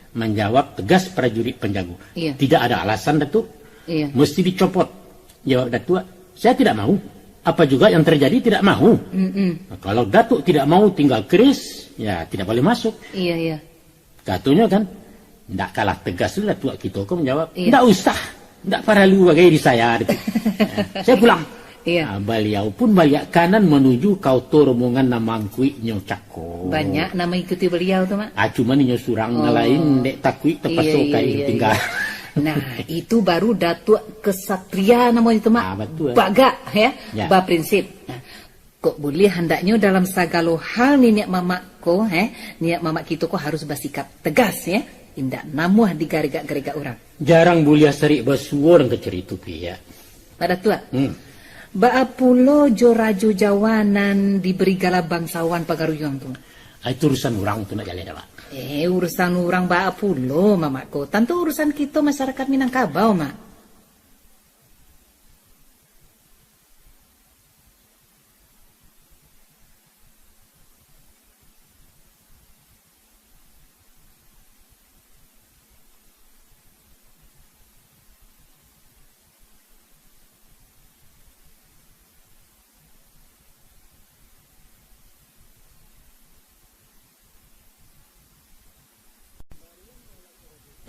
Menjawab tegas prajurit penjago. Tidak ada alasan datuk. Mesti dicopot. Jawab datuk, saya tidak mau. Apa juga yang terjadi tidak mau. Nah, kalau datuk tidak mau tinggal keris, ya tidak boleh masuk. Iya. Katanya kan, tidak kalah tegas lah datuk kita kok menjawab. Tidak usah, tidak perlu bagai di saya. Saya pulang. Beliau pun balik kanan menuju kauto rombongan namangkui nyocako. Banyak nama ikuti beliau tuh mak. Cuma nih surang lain dek takui terpasok kayak tinggal. Nah itu baru datuk kesatria namanya itu mak. Betul. Baga ya. Prinsip. Nah, kok boleh hendaknya dalam segala hal nih niat mamak ko, niat mamak kita kok harus bersikap tegas ya. Indak namuh digarigak-garigak orang. Jarang bulia serik basuor ke cerita ya. Pada tua. Baapulo jorajo jawanan diberi gala bangsawan pagaruyang tu. Itu urusan orang tu nak jalan dah. Urusan orang baapulo mamakku. Tentu urusan kita masyarakat Minangkabau mak.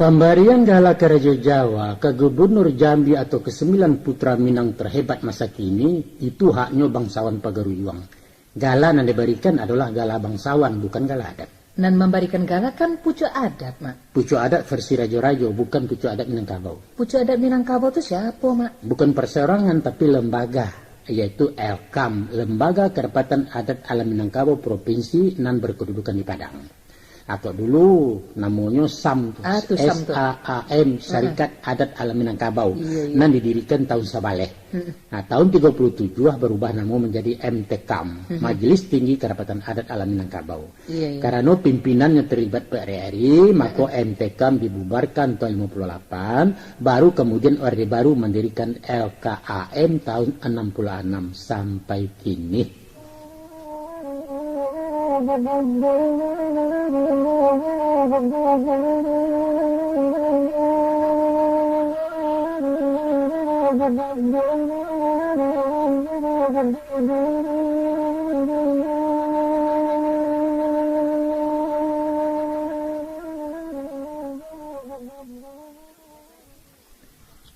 Pemberian Gala ke Raja Jawa, ke Gubernur Jambi atau ke 9 putra Minang terhebat masa kini, itu haknya bangsawan Pagaruyuang. Gala yang diberikan adalah gala bangsawan, bukan gala adat. Dan memberikan gala kan pucuk adat, Mak. Pucuk adat versi Rajo-Rajo, bukan pucuk adat Minangkabau. Pucuk adat Minangkabau itu siapa, Mak? Bukan perseorangan, tapi lembaga, yaitu LKAM, Lembaga Kerapatan Adat Alam Minangkabau Provinsi nan berkedudukan di Padang. Atau dulu namanya SAM, SAAM, Syarikat Adat Alam Minangkabau. Nan didirikan tahun Sabaleh. Nah, tahun 37 berubah nama menjadi MTKAM, Majelis Tinggi Kerapatan Adat Alam Minangkabau. Karena pimpinannya terlibat PRRI, maka MTKAM dibubarkan tahun 58, baru kemudian Orde Baru mendirikan LKAM tahun 66 sampai kini.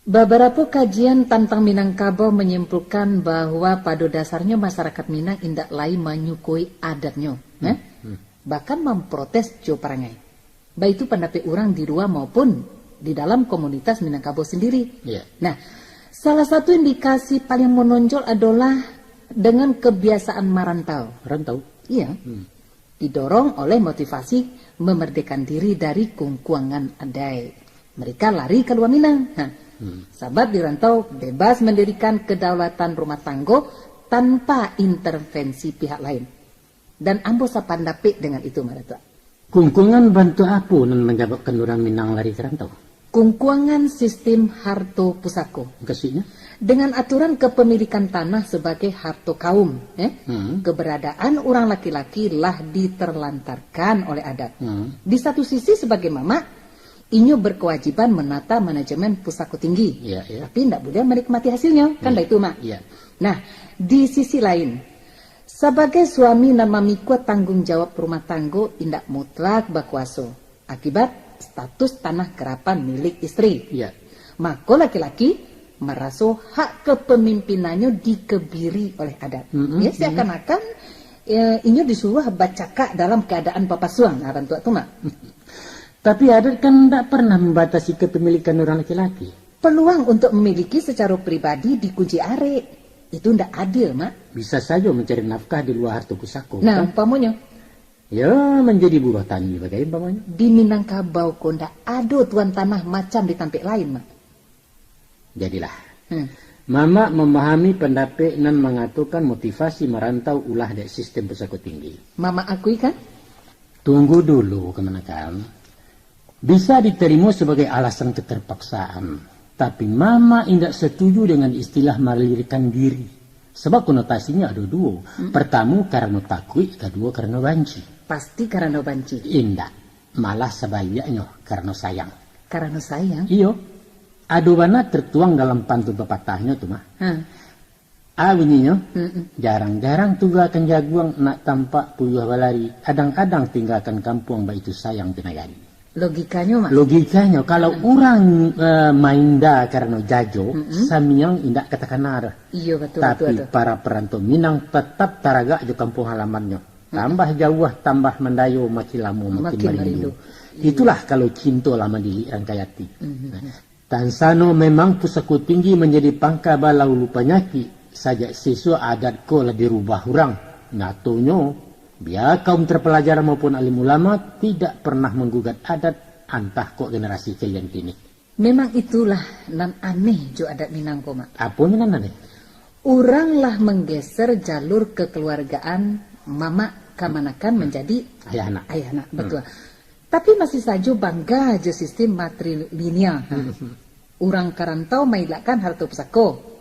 Beberapa kajian tentang Minangkabau menyimpulkan bahwa pada dasarnya masyarakat Minang indak lain menyukui adatnya, bahkan memprotes jo perangai. Baik itu pendapat orang di luar maupun di dalam komunitas Minangkabau sendiri. Nah, salah satu indikasi paling menonjol adalah dengan kebiasaan merantau. Iya, didorong oleh motivasi memerdekakan diri dari kungkuangan adai. Mereka lari ke luar Minang. Sahabat di rantau bebas mendirikan kedaulatan rumah tangga tanpa intervensi pihak lain. Dan ambo sapandapik dengan itu, Maratua. Kungkungan bantu apa nan menyebabkan orang Minang lari ke rantau? Kungkuangan sistem harto pusako. Kasihnya? Dengan aturan kepemilikan tanah sebagai harto kaum. Keberadaan orang laki-laki lah diterlantarkan oleh adat. Di satu sisi sebagai mama, inyo berkewajiban menata manajemen pusako tinggi. Tapi tidak boleh menikmati hasilnya. Kan itu, Mak. Nah, di sisi lain, sebagai suami dan mamikwa tanggung jawab rumah tangga indak mutlak berkuasa. Akibat status tanah kerapan milik istri. Maka laki-laki merasa hak kepemimpinannya dikebiri oleh adat. Seakan-akan inyo disuruh bacakak dalam keadaan papasuang. Bantu itu, Mak. Tapi adat kan tidak pernah membatasi kepemilikan orang laki-laki. Peluang untuk memiliki secara pribadi dikunci arek. Itu tidak adil, Mak. Bisa saja mencari nafkah di luar harta pusako. Nah, umpamanya? Ya, menjadi buruh tani bagaimana umpamanya? Di Minangkabau kok tidak ada tuan tanah macam di tampik lain, Mak. Jadilah. Mama memahami pendapat nan mengatakan motivasi merantau ulah dari sistem pusako tinggi. Mama akui kan? Tunggu dulu, kemenakan. Bisa diterima sebagai alasan keterpaksaan, tapi Mama tidak setuju dengan istilah melarikan diri. Sebab konotasinya ada dua. Pertama karena takut, kedua karena banci. Pasti karena banci. Indah, malah sebaliknya karena sayang. Karena sayang? Iyo, adobana tertuang dalam pantun pepatahnya tuh, Mah. Bunyinya, jarang-jarang tunggakan jaguang nak tampak puyuh balari, adang-adang tinggalkan kampung baik itu sayang tenagari. Logikanya, Mak? Logikanya, kalau orang mainda karena jajo, samiang indak katakan nara. Iya, betul. Tapi para perantau Minang tetap taraga di kampung halamannya. Tambah jauh, tambah mendayo, makin lama, makin merindu. Itulah kalau cinta lama di Rangkayati. Tansano memang pusako tinggi menjadi pangka balau lupa nyaki. Sajak siswa adat ko lah dirubah orang. Natonyo, biar kaum terpelajar maupun alim ulama tidak pernah menggugat adat antah kok generasi kalian kini. Memang itulah nan aneh jo adat Minang, Mak. Apa nan aneh? Orang lah menggeser jalur kekeluargaan mama kamanakan menjadi ayah anak. Betul. Tapi masih saja bangga jo sistem matrilineal. Orang karantau mailakan harta pusako.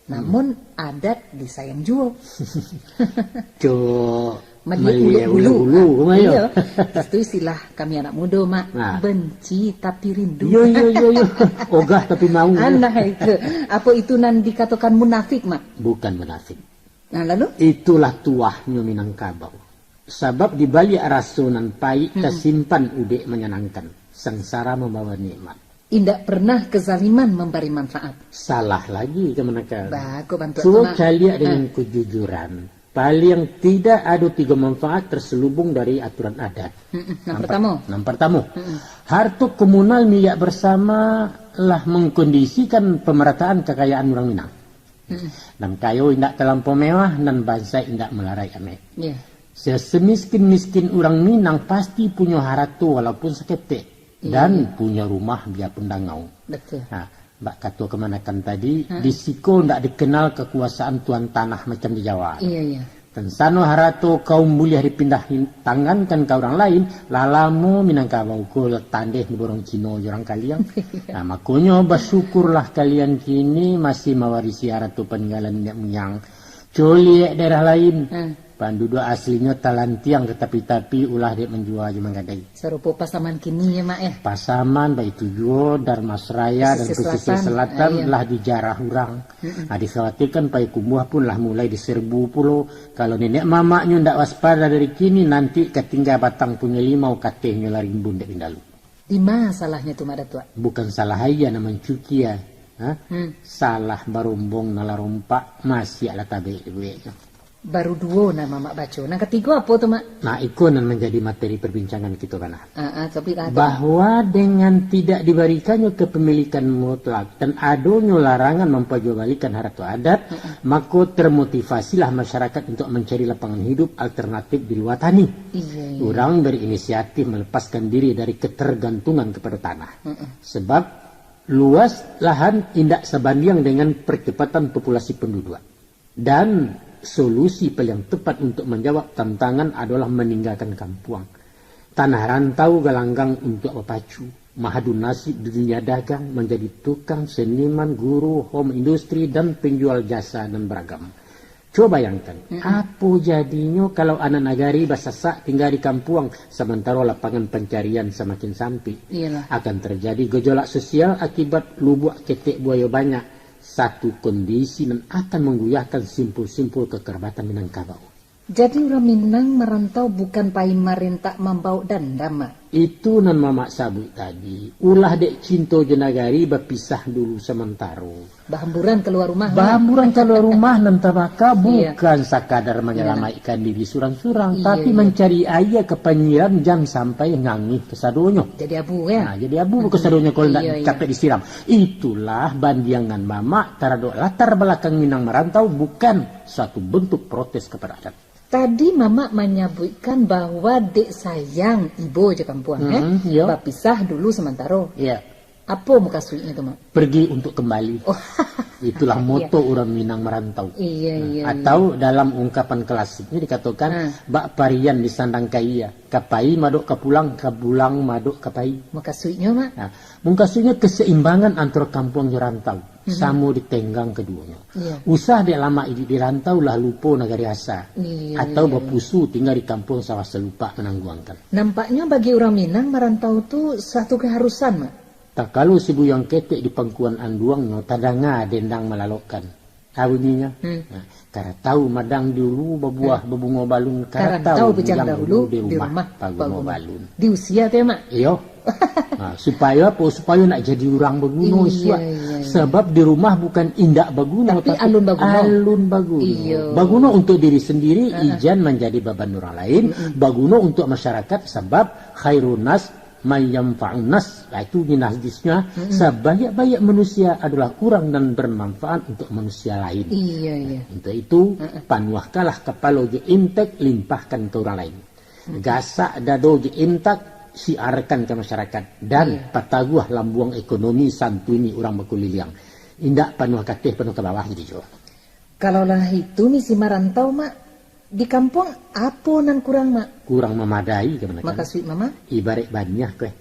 Namun adat disayang juga. Jo Meliuk-ulu. Iya. Itu istilah kami anak muda, Mak. Benci tapi rindu. Yo. Ogah tapi mau. Nah itu. Apa itu nan dikatakan munafik, Mak? Bukan munafik. Nah lalu? Itulah tuahnya Minangkabau. Sebab di balik rasunan pai tersimpan udik menyenangkan. sengsara membawa nikmat. Indak pernah kezaliman memberi manfaat. Salah lagi kemenakan. Baku bantu So kalian dengan kejujuran. Paling tidak ada 3 manfaat terselubung dari aturan adat. Yang pertama, harta komunal milik bersama lah mengkondisikan pemerataan kekayaan orang Minang. Dan kayo indak terlampau mewah dan bangsa indak melarai ame. Yeah. Semiskin-miskin orang Minang pasti punya harta walaupun seketik. Dan punya rumah biarpun dangau. Betul. Nah, Mbak Kato kemanakan tadi, di Siko tidak dikenal kekuasaan tuan tanah macam di Jawa. Iya, iya. Dan sano harato kaum mulia dipindahin tangankan ke orang lain, lalamu Minangkabau ko tandeh di borong Cino orang kalian. Nah, makanya bersyukurlah kalian kini masih mewarisi harato peninggalan yang coliek daerah lain. Penduduk aslinya talantiang tetapi ulah dia menjual je menggadai. Serupa Pasaman kini ya mak ya. Pasaman baik tujuh Darmasraya dan pesisir selatan lah dijarah orang. Dikhawatirkan pai kumbuh pun lah mulai diserbu pulau. Kalau nenek mamaknya ndak waspada dari kini nanti ketinggal batang punya limau katehnya lari bundek pindalu. Di mana salahnya tuh mak datua? Bukan salah aja namanya cuki ya. Salah barombong nala rompak masih ala tabe duitnya. Baru 2 nama mak baca. Nah ketiga apa tuh mak? Nah itu yang menjadi materi perbincangan kita kan. Tapi bahwa dengan tidak diberikannya kepemilikan mutlak dan adanya larangan memperjualbelikan harta adat, maka termotivasilah masyarakat untuk mencari lapangan hidup alternatif di luar tani. Orang berinisiatif melepaskan diri dari ketergantungan kepada tanah. Sebab luas lahan tidak sebanding dengan percepatan populasi penduduk. Dan solusi paling tepat untuk menjawab tantangan adalah meninggalkan kampung. Tanah rantau galanggang untuk berpacu. Mahadu nasib di dunia dagang menjadi tukang, seniman, guru, home industri, dan penjual jasa dan beragam. Coba bayangkan, apa jadinya kalau anak nagari basasak tinggal di kampung sementara lapangan pencarian semakin sempit. Akan terjadi gejolak sosial akibat lubuk ketek buaya banyak. Satu kondisi dan akan mengguyahkan simpul-simpul kekerabatan Minangkabau. Jadi orang Minang merantau bukan pai marintak membau dandam mak? Itu nan mamak sabut tadi. Ulah dek cinta jenagari berpisah dulu sementara. Bahamburan keluar rumah. Bahamburan keluar rumah nan tabaka bukan sekadar menyelamatkan diri surang-surang, tapi mencari ayah kepenyiram jam sampai ngangih kesadonyo. Jadi abu ya? Nah, jadi abu kesadonyo kalau tidak capek disiram. Itulah bandiangan mamak taradok latar belakang Minang merantau bukan suatu bentuk protes kepada adat. Tadi mama menyebutkan bahwa dek sayang ibu aja kampung berpisah dulu sementara. Iya. Apa muka suinya tuh mak? Pergi untuk kembali. Itulah moto orang Minang merantau. Atau dalam ungkapan klasiknya dikatakan bak parian disandang kaya, kapai madok kapulang, kapulang madok kapai. Muka suinya mak? Nah, muka suinya keseimbangan antara kampung dan rantau. Sama ditenggang keduanya. Usah dia lama di rantau lah lupa negari asa. Atau berpusu tinggal di kampung sawah selupa menangguangkan. Nampaknya bagi orang Minang merantau itu suatu keharusan mak. Tak kalau si buyang ketek di pangkuan anduangnya tadanga dendang melalokkan. Bunyinya. Karena tahu madang dulu berbuah berbunga balun. Karena tahu bujang dahulu di rumah berbunga balun. Di usia teh mak? Iya. Supaya apa? Supaya nak jadi orang berguna. Sebab di rumah bukan indak berguna, tapi alun berguna. Alun berguna. Berguna untuk diri sendiri, ijan menjadi beban orang lain. Berguna untuk masyarakat sebab khairun nas mayyamfa'un nas. Itu hadisnya. Sebanyak-banyak manusia adalah kurang dan bermanfaat untuk manusia lain. Untuk itu panuahkalah kepala je intek limpahkan ke orang lain. Gasak dado je intak siarkan ke masyarakat dan pataguah lambuang ekonomi santuni orang berkuliliang. Indak panuh kateh penuh ke bawah jadi jo. Kalaulah itu misi merantau mak di kampung apa nan kurang mak? Kurang memadai kebenaran. Maka sweet mama? Ibarat banyak kue.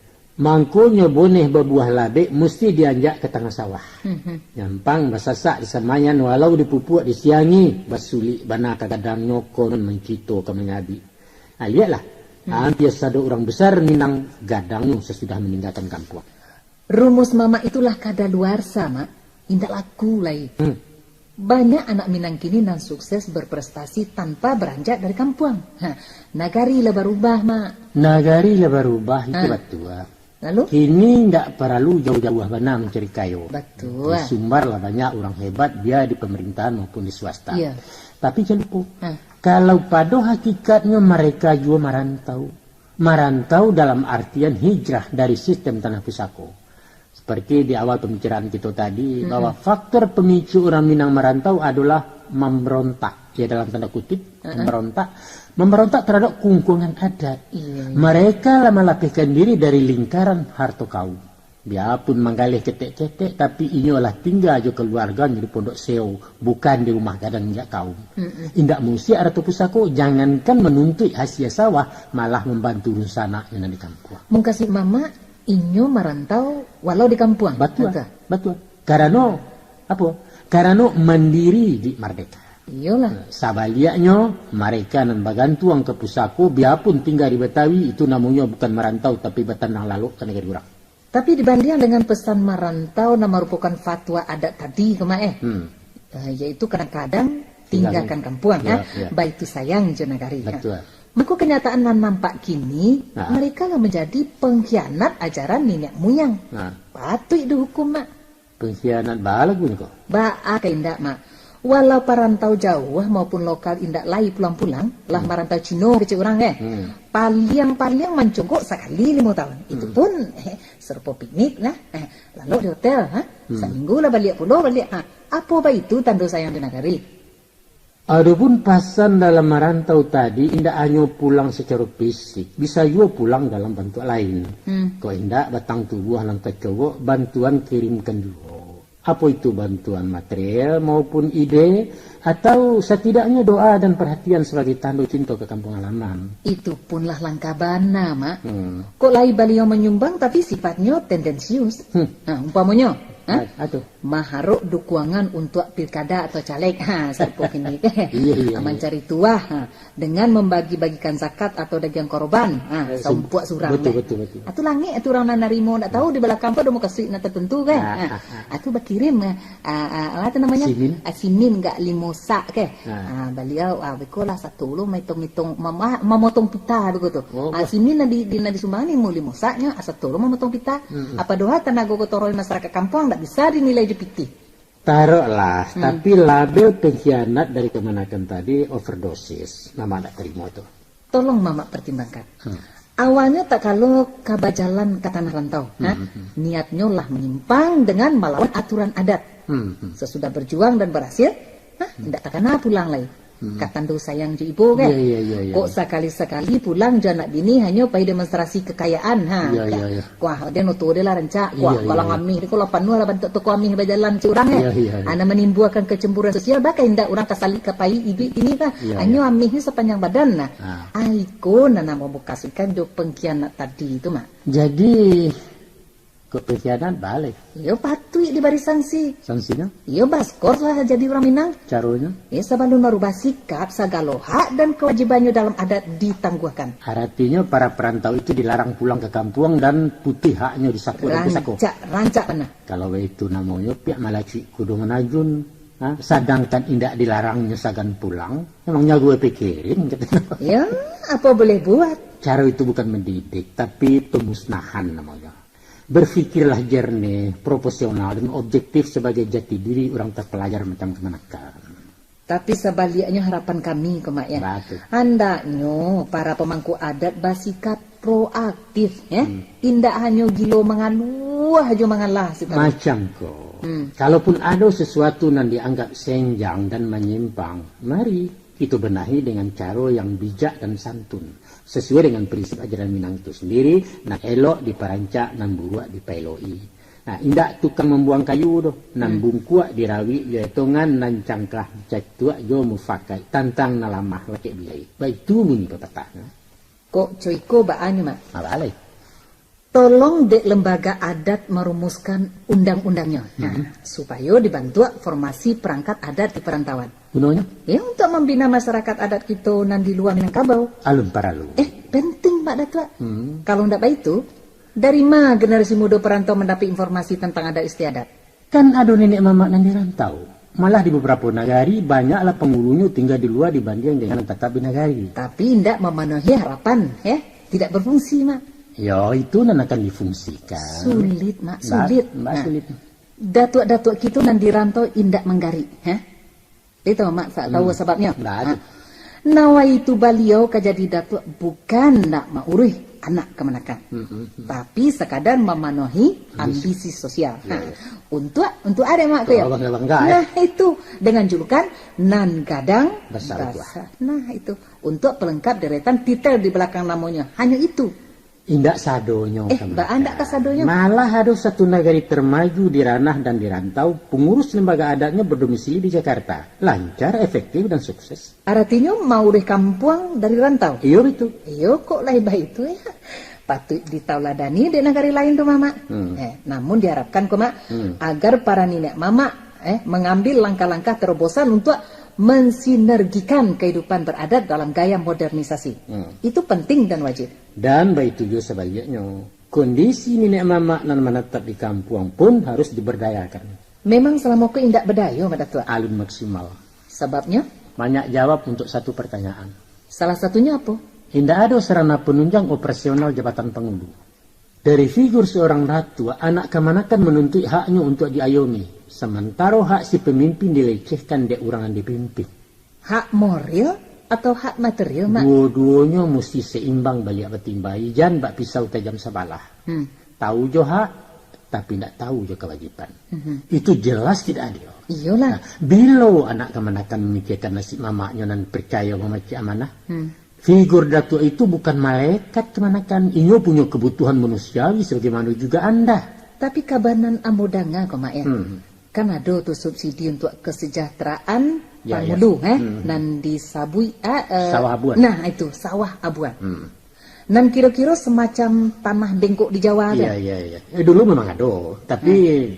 Mangkonya boneh berbuah labe mesti dianjak ke tengah sawah. Nyampang basasak di semayan walau dipupuk disiangi basulik bana kadang nyokon mencito ke menyabi. Lihatlah. Biasa ada orang besar Minang gadang sesudah meninggalkan kampung. Rumus mama itulah kadaluarsa mak. Indah laku lagi. Banyak anak Minang kini nan sukses berprestasi tanpa beranjak dari kampung. Nagari lah berubah mak. Nagari lah berubah itu betul. Lalu? Kini tidak perlu jauh-jauh mana mencari kayu. Betul. Di Sumbar lah banyak orang hebat, dia di pemerintahan maupun di swasta. Iya. Tapi jangan lupa, kalau pada hakikatnya mereka juga merantau. Merantau dalam artian hijrah dari sistem tanah pusako. Seperti di awal pembicaraan kita tadi, bahwa faktor pemicu orang Minang merantau adalah memberontak. Ya dalam tanda kutip, memberontak terhadap kungkungan adat. Mereka melapihkan diri dari lingkaran harta kaum. Biarpun menggalih ketek-ketek, tapi ini olah tinggal aja keluarga di pondok seo, bukan di rumah gadang ya kaum. Indak musi ada pusako, jangankan menuntut hasil sawah, malah membantu rusana yang di kampung. Mungkasih mama, inyo merantau walau di kampung. Betul. Karena apa? Karena mandiri di merdeka. Iyalah. Sabaliaknya mereka nan bagantuang ke pusako, biarpun tinggal di Betawi, itu namanya bukan merantau tapi betanang lalu ke negeri orang. Tapi dibanding dengan pesan merantau yang merupakan fatwa adat tadi yaitu kadang-kadang tinggalkan kampung, baik itu sayang jenagari. Betul. Maka kenyataan yang nampak kini, mereka lah menjadi pengkhianat ajaran nenek moyang. Patut dihukum, Mak. Pengkhianat balagunya kok. Ba'a indak, Mak. Walau perantau jauh maupun lokal indak lai pulang-pulang, lah merantau Cino kecil orang paling mencungkuk sekali 5 tahun. Itu pun serupa piknik lah. Lalu di hotel, seminggu lah balik. Apa itu tanda sayang di negari? Adapun pasan dalam merantau tadi, indak hanya pulang secara fisik, bisa juga pulang dalam bentuk lain. Kok indak batang tubuh langkah cowok, bantuan kirimkan dulu. Apa itu bantuan material maupun ide, atau setidaknya doa dan perhatian sebagai tanda cinta ke kampung halaman. Itu punlah langkah bana, Mak. Kok lai beliau menyumbang tapi sifatnya tendensius. Umpamanya, maharuk dukungan untuk pilkada atau caleg. Serpuk ini. Mencari tuah dengan membagi-bagikan zakat atau dagang korban. Sampuak surang. Betul. Atau langit, atau orang narimo, nak tahu di belakang apa mau kasih nak tertentu kan. Atau berkirim apa namanya? Simin enggak limosa ke. Beliau bekolah satu lu mitong-mitong memotong pita begitu. Simin di sumbangan mau limosanya satu lu memotong pita. Apa doa tenaga kotoroi masyarakat kampung enggak bisa dinilai jepiti. Taruhlah, tapi label pengkhianat dari kemenakan tadi overdosis. Mama tak terima itu. Tolong Mama pertimbangkan. Awalnya tak kalau kabajalan ke tanah rantau. Niatnya lah menyimpang dengan melawan aturan adat. Sesudah berjuang dan berhasil, tidak takkan pulang lagi. Katandu sayang ju ibu kan. Kok sekali-sekali pulang anak bini hanya pai demonstrasi kekayaan Wah, dia nutu dia lah rancak. Wah, kalau kami dia kalau panu lah bentuk toko kami berjalan curang ana menimbulkan kecemburuan sosial bahkan indak orang kasali ke pai ibu ini kan. Hanya kami ni sepanjang badan aiko nana mau kasihkan do pengkhianat tadi itu Mak. Jadi kok pengkhianat balik. Yo patut diberi sanksi. Sanksinya? Yo baskor lah jadi orang Minang. Caranya? Sebelum merubah sikap segala hak dan kewajibannya dalam adat ditangguhkan. Artinya para perantau itu dilarang pulang ke kampung dan putih haknya disaku dan pusako. Rancak benar. Kalau itu namanya pihak malaci kudu menajun. Sedangkan indak dilarangnya sagan pulang, emangnya gue pikirin. Ya, apa boleh buat? Cara itu bukan mendidik, tapi pemusnahan namanya. Berpikirlah jernih, proporsional, dan objektif sebagai jati diri orang terpelajar macam kemenakan. Tapi sebaliknya harapan kami, Mak ya. Hendaknya para pemangku adat bersikap proaktif, ya. Tidak hanya gilo mengaluh aja mengalah. Macam kok. Kalaupun ada sesuatu yang dianggap senjang dan menyimpang, mari kita benahi dengan cara yang bijak dan santun. Sesuai dengan prinsip ajaran Minang itu sendiri, nak elok diperancak, nan buruak dipeloi. Nah, indak tukang membuang kayu doh, nan bungkuak dirawi, jaitongan nan cangklah cek tuak jo mufakai, tantang nalamah laki biai. Baik tu muni pepatah. Kok coiko baannya Mak? Balai. Tolong dek lembaga adat merumuskan undang-undangnya, supaya dibantu formasi perangkat adat di perantauan. Gunanya? Ya untuk membina masyarakat adat kita nan di luar Minangkabau. Alun paralu. Penting Pak Datuk. Kalau ndak baik itu, dari mana generasi muda perantau mendapat informasi tentang adat istiadat? Kan ada nenek mama nan di rantau. Malah di beberapa negari banyaklah penghulunya tinggal di luar dibanding dengan tetap di negari. Tapi ndak memenuhi harapan, ya. Tidak berfungsi, Mak. Ya, itu nan akan difungsikan. Sulit, Mak, sulit. Mbak sulit. Datuk-datuk kita nan di rantau indak menggari, itu Mak tak tahu sebabnya. Nawa itu beliau kajadi datuk bukan nak maurih anak kemenakan, tapi sekadar memenuhi ambisi sosial. Untuk ada Mak ya. Nah itu dengan julukan nan gadang besar. Nah itu untuk pelengkap deretan titel di belakang namanya. Hanya itu. Indak sadonyo. Indak kasadonyo. Malah ada satu negari termaju di ranah dan di rantau, pengurus lembaga adatnya berdomisili di Jakarta. Lancar, efektif, dan sukses. Artinya mau di kampung dari rantau? Iya itu. Iya kok lah itu ya. Patut ditauladani di negara lain tuh Mama. Namun diharapkan kok Mak, agar para nenek Mama mengambil langkah-langkah terobosan untuk mensinergikan kehidupan beradat dalam gaya modernisasi. Itu penting dan wajib. Dan baik juga sebaliknya, kondisi nenek mama nan menetap di kampung pun harus diberdayakan. Memang selama ku indak berdaya, Mak Datuk? Alun maksimal. Sebabnya? Banyak jawab untuk satu pertanyaan. Salah satunya apa? Indak ada sarana penunjang operasional jabatan pengunduh. Dari figur seorang ratu, anak kemanakan menuntut haknya untuk diayomi. Sementara hak si pemimpin dilecehkan dia orang yang dipimpin. Hak moral atau hak material, Mak? Dua-duanya mesti seimbang balik betimbai. Jangan bak pisau tajam sebalah. Tahu jo hak, tapi tidak tahu jo kewajiban. Itu jelas tidak adil. Iyalah. Nah, bila anak kemanakan memikirkan nasib mamaknya dan percaya memaci amanah, figur datuk itu bukan malaikat kemanakan. Ia punya kebutuhan manusiawi sebagaimana juga Anda. Tapi kabanan amodanga kok Mak ya. Kan ada tuh subsidi untuk kesejahteraan penghulu, dan disabui sawah abuan. Nah itu sawah abuan. Dan kira-kira semacam tanah bengkok di Jawa ada. Iya. Dulu memang ada, tapi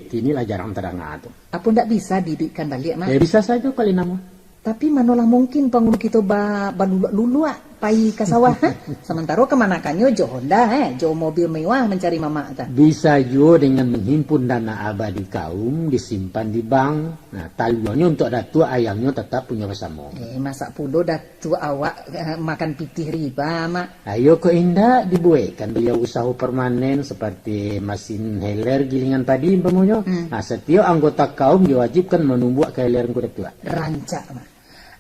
kini lah jarang terdengar tuh. Apa ndak bisa didikan balik Mak? Ya bisa saja kali nama. Tapi manolah mungkin penghulu kita lulu pai ke sawah. Sementara kemanakannya jo Honda, jo mobil mewah mencari mama. Bisa juga dengan menghimpun dana abadi kaum disimpan di bank. Nah, taluannya untuk datuk ayamnya tetap punya bersama. Masa pudo datuk awak makan pitih riba, Mak. Ayo kok indah dibuatkan beliau usaha permanen seperti mesin heler gilingan padi umpamanya. Nah, setiap anggota kaum diwajibkan menumbuh keheleran kuda tua. Rancak, Mak.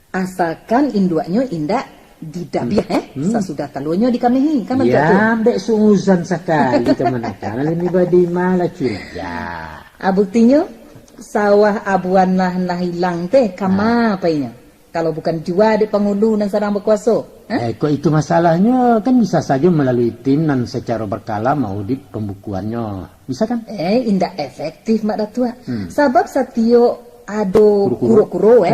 Asalkan induaknya indak didabiah sesudah talunya dikamehi kan ya ambek sunggusan sekali kemanakan ini badi malah curiga. Buktinya sawah abuan nah hilang teh kama apainya kalau bukan jua di penghulu dan sarang berkuasa. Kok itu masalahnya kan bisa saja melalui tim dan secara berkala maudit pembukuannya bisa kan? Indak efektif Mak Datua. Sebab satio ado kuro-kuro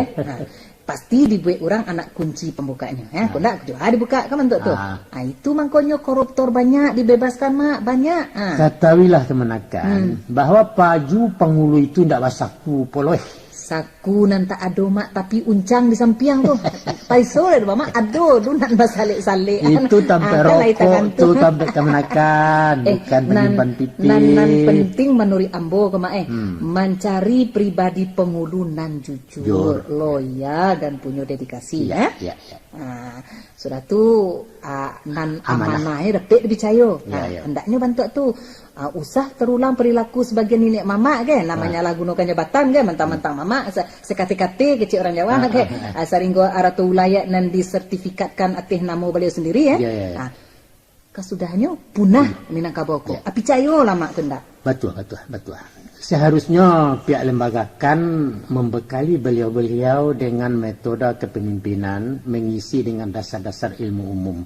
pasti dibuat orang anak kunci pembukanya. Kok enggak juga dibuka kan bentuk tuh. Itu mangkonyo koruptor banyak dibebaskan Mak, banyak. Ketahuilah kemenakan bahwa paju penghulu itu ndak basaku poloh. Saku nan tak ado Mak tapi uncang di sampiang tuh. Paiso ada Mak ado dunan basalik-salik. Itu tampe rokok, itu tampe kemenakan, bukan penyimpan pipi. Nan penting menurut ambo ke Mak mencari pribadi penghulu nan jujur, loyal dan punya dedikasi ya. Sudah tuh nan amanahnya dapat dipercaya. Hendaknya bantu tuh usah terulang perilaku sebagian nenek mama kan namanya lah gunakan jabatan kan mentang-mentang mama sekati-kati kecil orang Jawa kan saringgo aratu wilayah nan disertifikatkan atih nama beliau sendiri ya. Kesudahannya punah Minangkabau. Api cayo lama kendak. Betul. Seharusnya pihak lembaga kan membekali beliau-beliau dengan metode kepemimpinan mengisi dengan dasar-dasar ilmu umum.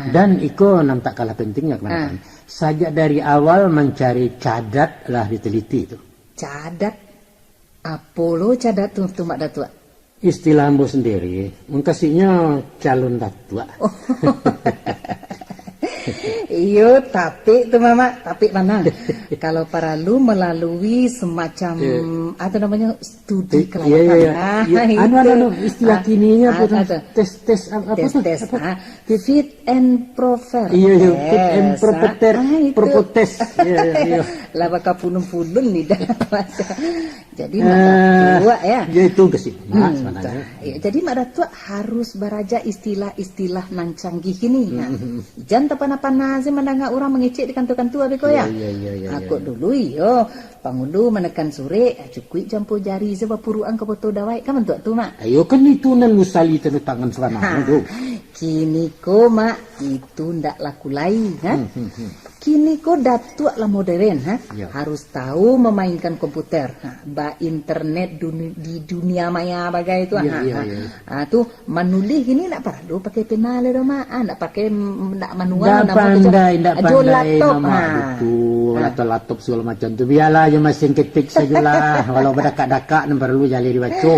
Dan itu tak kalah pentingnya kan. Sajak dari awal mencari cadat lah diteliti itu. Cadat? Apa lo cadat tuh Mak Datua? Istilah ambo sendiri, mengkasihnya calon datua. Iyo, tapi tuh Mama, tapi mana? Kalau para lu melalui semacam apa namanya studi kelayakan. Anu istilah kininya tes apa tuh? Fit and proper. Fit and proper. Propotes. Lah bakal punun-punun nih dah. Jadi mak datuk ya. Ya itu kesimpulan sebenarnya. Ya, jadi mak datuk harus beraja istilah-istilah nan canggih ini. Nah, jangan tapana-pana sih mandanga orang mengecek di kantor-kantor abiko ya. Iya. Aku dulu yo pangulu menekan sore cukui campur jari sebab puruan ke foto dawai kan bentuk tu mak. Ayo kan itu nan musali tanda tangan selama itu. Kini ko mak itu ndak laku lain ha. Kini ko datuk lah modern ha. Ya. Harus tahu memainkan komputer. Ba internet di dunia maya bagai itu Iya. tu menulis ini nak perlu pakai pena le mak. Nak pakai nak manual Ndak pandai laptop betul. Laptop segala macam tu biarlah je masing ketik sajalah. Walau berdekat-dekat nan perlu jali dibaca.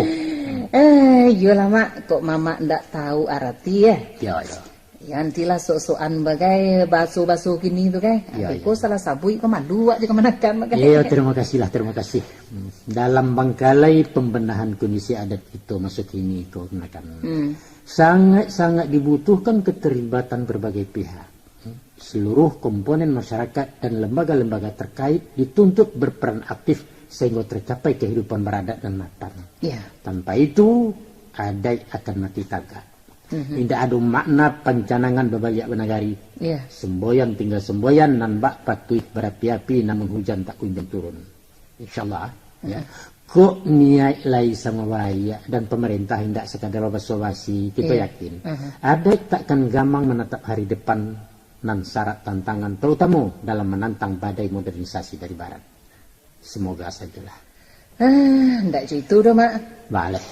Yolah mak, kok mama ndak tahu arti ya? Ya. Ya nantilah sok-sokan bagai baso-baso kini tu kan. Aku salah sabui kau malu aja kemanakan mak. Iya, terima kasih. Dalam Bangkalai pembenahan kondisi adat itu masuk ini kau kenakan. Sangat-sangat dibutuhkan keterlibatan berbagai pihak. Seluruh komponen masyarakat dan lembaga-lembaga terkait dituntut berperan aktif sehingga tercapai kehidupan beradat dan matang. Ya. Tanpa itu, adat akan mati tagak. Tidak ada makna pencanangan bebaliak benagari. Ya. Semboyan tinggal semboyan, nan bak patuih berapi-api, namun hujan tak kunjung turun. InsyaAllah. Ya. Kok niat lai sama baik dan pemerintah tidak sekadar basa-basi, kita yakin. Adat takkan gamang menatap hari depan nan syarat tantangan, terutama dalam menantang badai modernisasi dari barat. Semoga sajalah. Ndak itu dah mak. Boleh.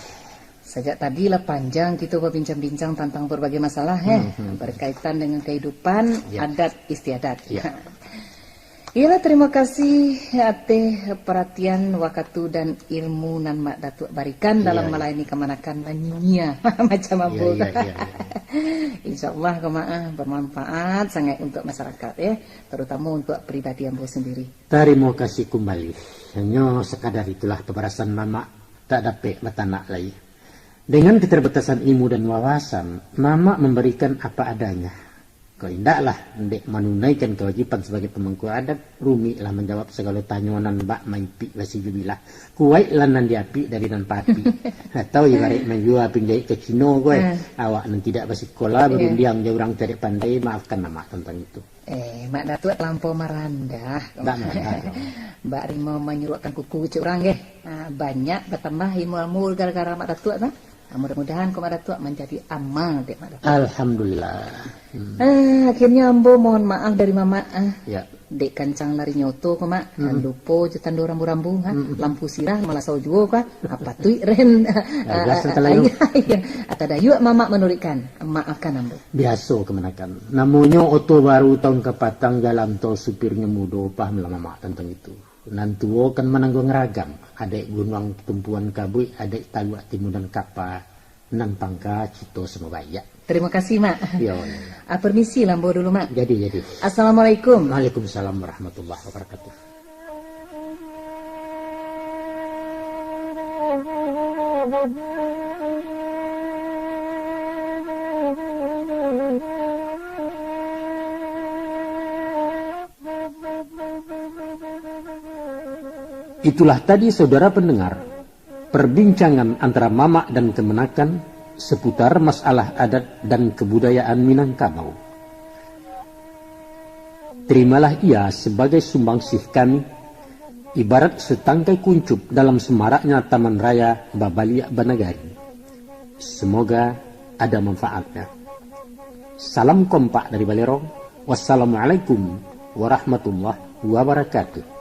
Sejak tadi lah panjang kita berbincang-bincang tentang berbagai masalah berkaitan dengan kehidupan adat istiadat. Iyalah terima kasih atas perhatian waktu dan ilmu nan mak datuk berikan dalam melayani kemanakan dunia macam apa. InsyaAllah kemaah bermanfaat sangat untuk masyarakat ya, terutama untuk pribadi ambo sendiri. Terima kasih kembali. Hanya sekadar itulah pemberasan mama tak dapat bertanak lagi. Dengan keterbatasan ilmu dan wawasan, mama memberikan apa adanya. Kau indaklah ndek menunaikan kewajiban sebagai pemangku adat, rumilah menjawab segala tanyonan bak maipi basi jubilah. Kuwait lanan diapi dari nan papi. Atau ibarat menjual pinjai ke Cino gue. Awak nan tidak basi sekolah berundiang jauh orang tidak pandai, maafkan nama tentang itu. Mak datuk lampau merandah. Mbak Rimo menyuruhkan kuku cik orang banyak bertambah ilmu gara-gara mak datuk nah. Mudah-mudahan kau mak datuk menjadi amal dek mak datuk. Alhamdulillah. Akhirnya ambo mohon maaf dari mama. Ya. Dek kancang lari nyoto kau mak. Lupo jetan do rambu-rambu lampu sirah malah sau juga apa tuh ren. Atau dayu mama menurikan. Maafkan ambo. Biasa kemenakan. Namanya oto baru tahun kepatang jalan tol supirnya muda paham lah mama tentang itu. Nantuo kan menanggung ragam. Adek gunung tumpuan kabui, adek taluk timur dan kapa, nan pangka cito semua bayak. Terima kasih mak. Ya. Permisi lambo dulu mak. Jadi. Assalamualaikum. Waalaikumsalam warahmatullahi wabarakatuh. Itulah tadi saudara pendengar, perbincangan antara Mama dan Kemenakan seputar masalah adat dan kebudayaan Minangkabau. Terimalah ia sebagai sumbangsih kami, ibarat setangkai kuncup dalam semaraknya Taman Raya Babaliak Banagari. Semoga ada manfaatnya. Salam kompak dari Balerong. Wassalamualaikum warahmatullahi wabarakatuh.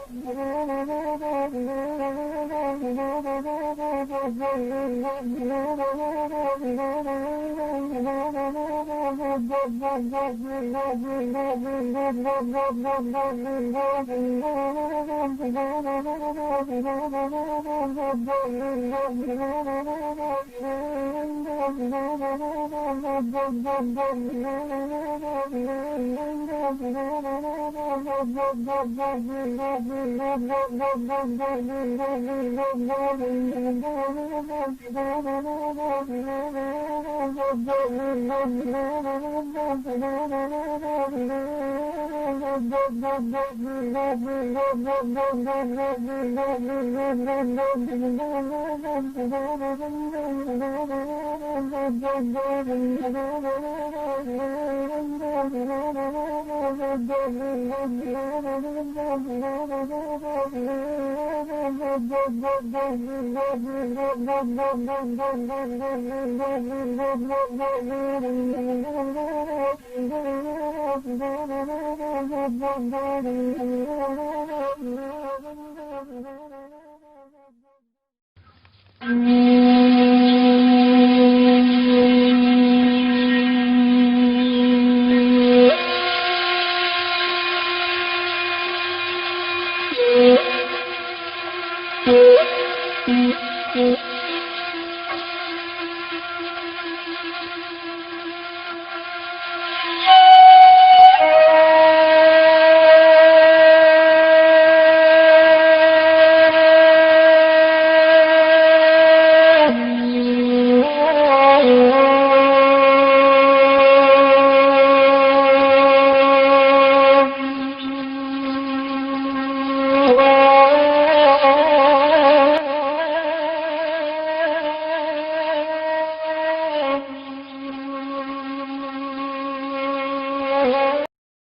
Thank you.